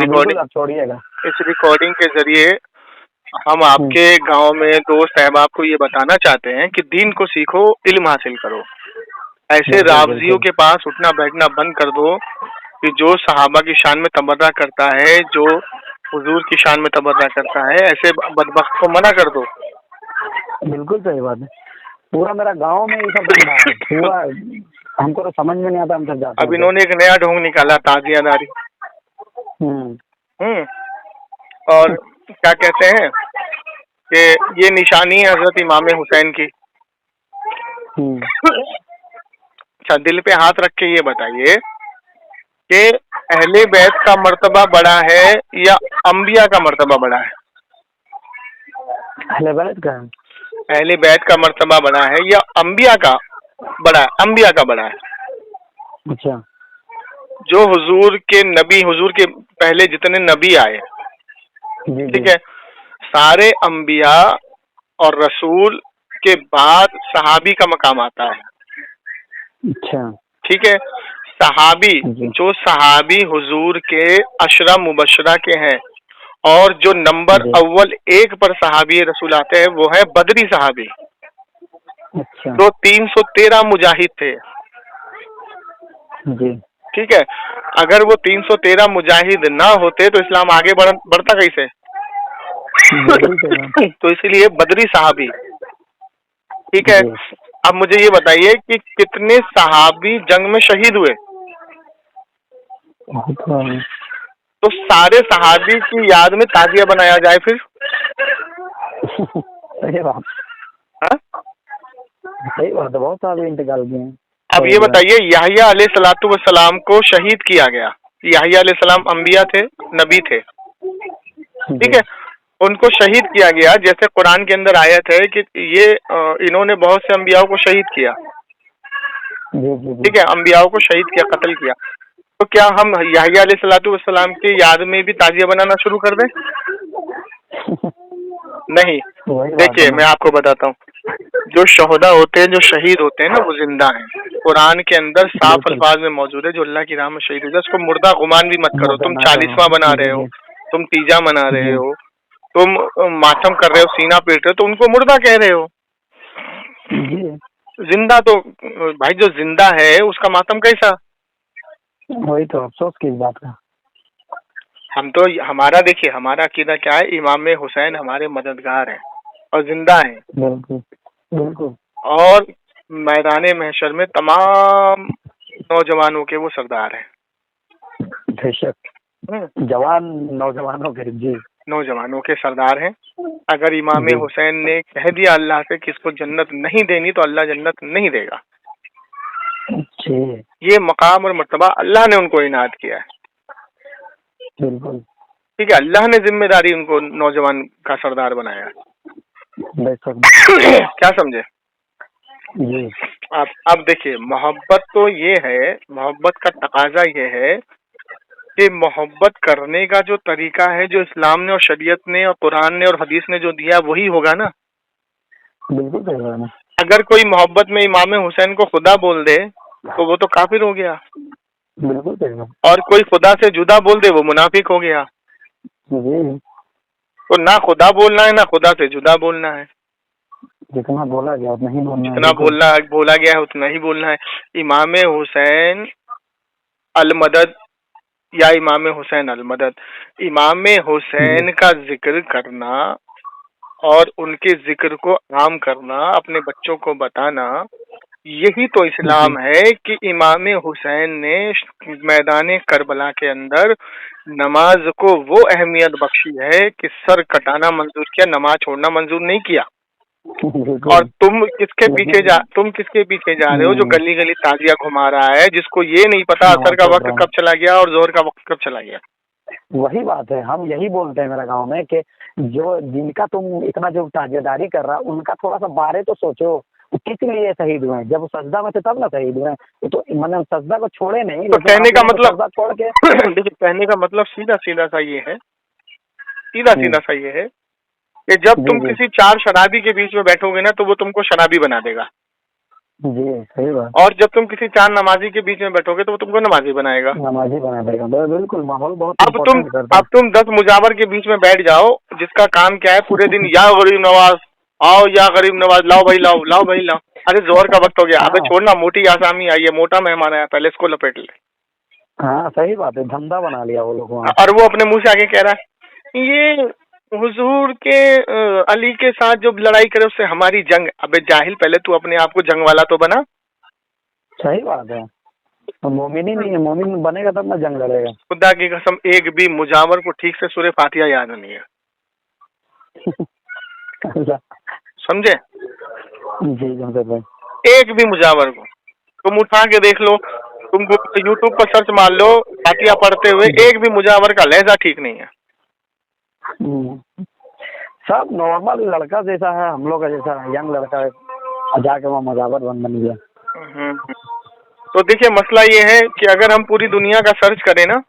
रिकॉर्डिंग के जरिए हम आपके गांव में दोस्त अहबाब को ये बताना चाहते हैं कि दीन को सीखो, इल्म हासिल करो। ऐसे रावजियों के पास उठना बैठना बंद कर दो कि जो सहाबा की शान में तबर्रा करता है, जो हुजूर की शान में तबर्रा करता है, ऐसे बदबख्त को मना कर दो। बिल्कुल सही बात है। पूरा मेरा गांव में ये सब धंधा है पूरा, हमको तो समझ में नहीं आता, हम सब जाते हैं। अब इन्होंने एक नया ढोंग निकाला, ताजियादारी। और क्या कहते हैं कि ये निशानी है हजरत इमाम हुसैन की। अच्छा, दिल पे हाथ रख के ये बताइए कि अहले बैत का मर्तबा बड़ा है या अंबिया का मर्तबा बड़ा है? अहले बैत का, अहले बैत का मर्तबा बड़ा है या अंबिया का बड़ा है? अंबिया का बड़ा है। अच्छा, जो हुजूर के नबी, हुजूर के पहले जितने नबी आए, ठीक है, सारे अंबिया और रसूल के बाद सहाबी का मकाम आता है। अच्छा, ठीक है। सहाबी, जो सहाबी हुजूर के अशरा मुबशरा के हैं, और जो नंबर अव्वल 1 पर सहाबी रसूल आते हैं वो है बदरी सहाबी। अच्छा, तो 313 मुजाहिद थे जी। ठीक है। अगर वो 313 मुजाहिद ना होते तो इस्लाम आगे बढ़ता कैसे? तो इसलिए बदरी सहाबी, ठीक है। अब मुझे ये बताइए कि कितने सहाबी जंग में शहीद हुए? तो सारे सहाबी की याद में ताजिया बनाया जाए फिर। सही बात, सही बात है। बहुत सारे इंतकाल किए हैं। अब ये बताइए, याहिया अलैहिस्सलातु वस्सलाम को शहीद किया गया। याहिया अलैहिस्सलाम अंबिया थे, नबी थे, ठीक है। उनको शहीद किया गया, जैसे कुरान के अंदर आयत है कि ये इन्होंने बहुत से अंबियाओं को शहीद किया, ठीक है, अंबियाओं को शहीद किया, कत्ल किया। तो क्या हम याहिया अलैहिस्सलातु वस्सलाम की याद में भी ताजिया बनाना शुरू कर दें? नहीं। देखिए, मैं आपको बताता हूँ, जो शोहदा होते हैं, जो शहीद होते हैं ना, वो जिंदा हैं। कुरान के अंदर साफ अल्फाज में मौजूद है, जो अल्लाह की राह में शहीद हो जाए उसको मुर्दा गुमान भी मत करो। तुम 40वां बना रहे हो, तुम तीजा मना रहे हो, तुम मातम कर रहे हो, सीना पीट रहे हो, तो उनको मुर्दा कह रहे हो। जिंदा तो भाई, जो जिंदा है उसका मातम कैसा? वही तो अफसोस की बात है। हम तो, हमारा देखिए, हमारा अकीदा क्या है, इमाम हुसैन हमारे मददगार हैं और जिंदा हैं। बिल्कुल बिल्कुल। और मैदाने महशर में तमाम नौजवानों के वो सरदार हैं। बेशक, जवान नौजवानों के, जी, नौजवानों के सरदार हैं। अगर इमाम हुसैन ने कह दिया अल्लाह से कि इसको जन्नत नहीं देनी, तो अल्लाह जन्नत नहीं देगा। ये मकाम और मर्तबा अल्लाह ने उनको इनायत किया है। बिल्कुल, ठीक है, अल्लाह ने जिम्मेदारी उनको नौजवान का सरदार बनाया। बेशक क्या समझे? जी। अब देखिए, मोहब्बत तो ये है, मोहब्बत का तकाजा ये है कि मोहब्बत करने का जो तरीका है, जो इस्लाम ने और शरीयत ने और कुरान ने और हदीस ने जो दिया, वही होगा ना। बिल्कुल सही बात है। अगर कोई मोहब्बत में इमाम हुसैन को खुदा बोल दे तो वो तो काफिर हो गया, बिल्कुल सही बात। और कोई खुदा से जुदा बोल दे वो मुनाफिक हो गया। जी, तो ना खुदा बोलना है, ना खुदा से जुदा बोलना है। जितना बोला गया उतना ही बोलना है। जितना बोला गया है उतना ही बोलना है। इमाम हुसैन अलमदद या इमाम हुसैन अलमदद, इमाम हुसैन का जिक्र करना और उनके जिक्र को आम करना, अपने बच्चों को बताना, यही तो इस्लाम है कि इमाम हुसैन ने मैदान करबला के अंदर नमाज को वो अहमियत बख्शी है कि सर कटाना मंजूर किया, नमाज छोड़ना मंजूर नहीं किया। और तुम किसके पीछे जा रहे हो जो गली गली ताजिया घुमा रहा है, जिसको ये नहीं पता असर का वक्त कब चला गया और जोहर का वक्त कब चला गया। वही बात है, हम यही बोलते हैं मेरे गांव में कि जो जिनका तुम इतना जो ताजियादारी कर रहा, उनका थोड़ा सा बारे तो सोचो, किस लिए शहीद हुए? जब सजदा में थे तब ना शहीद हुए, तो मैंने सजदा को छोड़े नहीं। तो कहने का मतलब सजदा छोड़ के देखिए, कहने का मतलब सीधा सीधा सा ये है कि जब तुम किसी चार शराबी के बीच में बैठोगे ना तो वो तुमको शराबी बना देगा। जी, सही बात। और जब तुम किसी चार नमाजी के बीच में बैठोगे तो वो तुमको नमाजी बनाएगा। नमाजी बना देगा, बिल्कुल। माहौल बहुत अब तुम 10 मुजावर के बीच में बैठ जाओ, जिसका काम क्या है पूरे दिन, या गरीब नवाज आओ, या गरीब नवाज लाओ भाई लाओ। अरे जोहर का वक्त हो गया, अबे छोड़ना, मोटी आसामी आई है, मोटा मेहमान आया, पहले इसको लपेट ले। हाँ सही बात है, धंधा बना लिया वो लोग। और वो अपने मुंह से आगे कह रहा है ये हुजूर के अली के साथ जो लड़ाई करे उससे हमारी जंग। अबे जाहिल, पहले तू अपने आप को जंग वाला तो बना। सही बात है, मोमिन ही नहीं है, मोमिन बनेगा तब ना जंग लड़ेगा। खुदा की कसम, एक भी मुजावर को ठीक से सूरह फातिहा याद नहीं है। समझे? जी जमशेद भाई, एक भी मुजावर को तुम उठा के देख लो, तुम यूट्यूब पर सर्च मार लो, फातिहा पढ़ते हुए एक भी मुजावर का लहजा ठीक नहीं है। सब नॉर्मल लड़का जैसा है, हम लोग का जैसा यंग लड़का है, जाके वो मुजावर बन गया। तो देखिए, मसला ये है कि अगर हम पूरी दुनिया का सर्च करें ना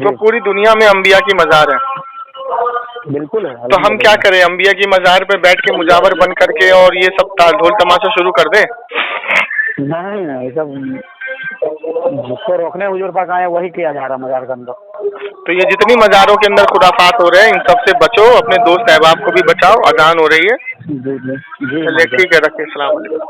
तो पूरी दुनिया में अंबिया की मज़ार है। बिल्कुल है। तो हम क्या करें, अंबिया की मज़ार पे बैठ के मुजावर बन करके और ये सब ढोल तमाशा शुरू कर दे? नहीं, सब जिसको रोकने हुजूर पाक आए वही किया जा रहा मज़ार के अंदर। तो ये जितनी मज़ारों के अंदर खुराफात हो रहे हैं, इन सब से बचो, अपने दोस्त अहबाब को भी बचाओ। अजान हो रही है। जी चलिए ठीक है, रखिए, अस्सलाम वालेकुम।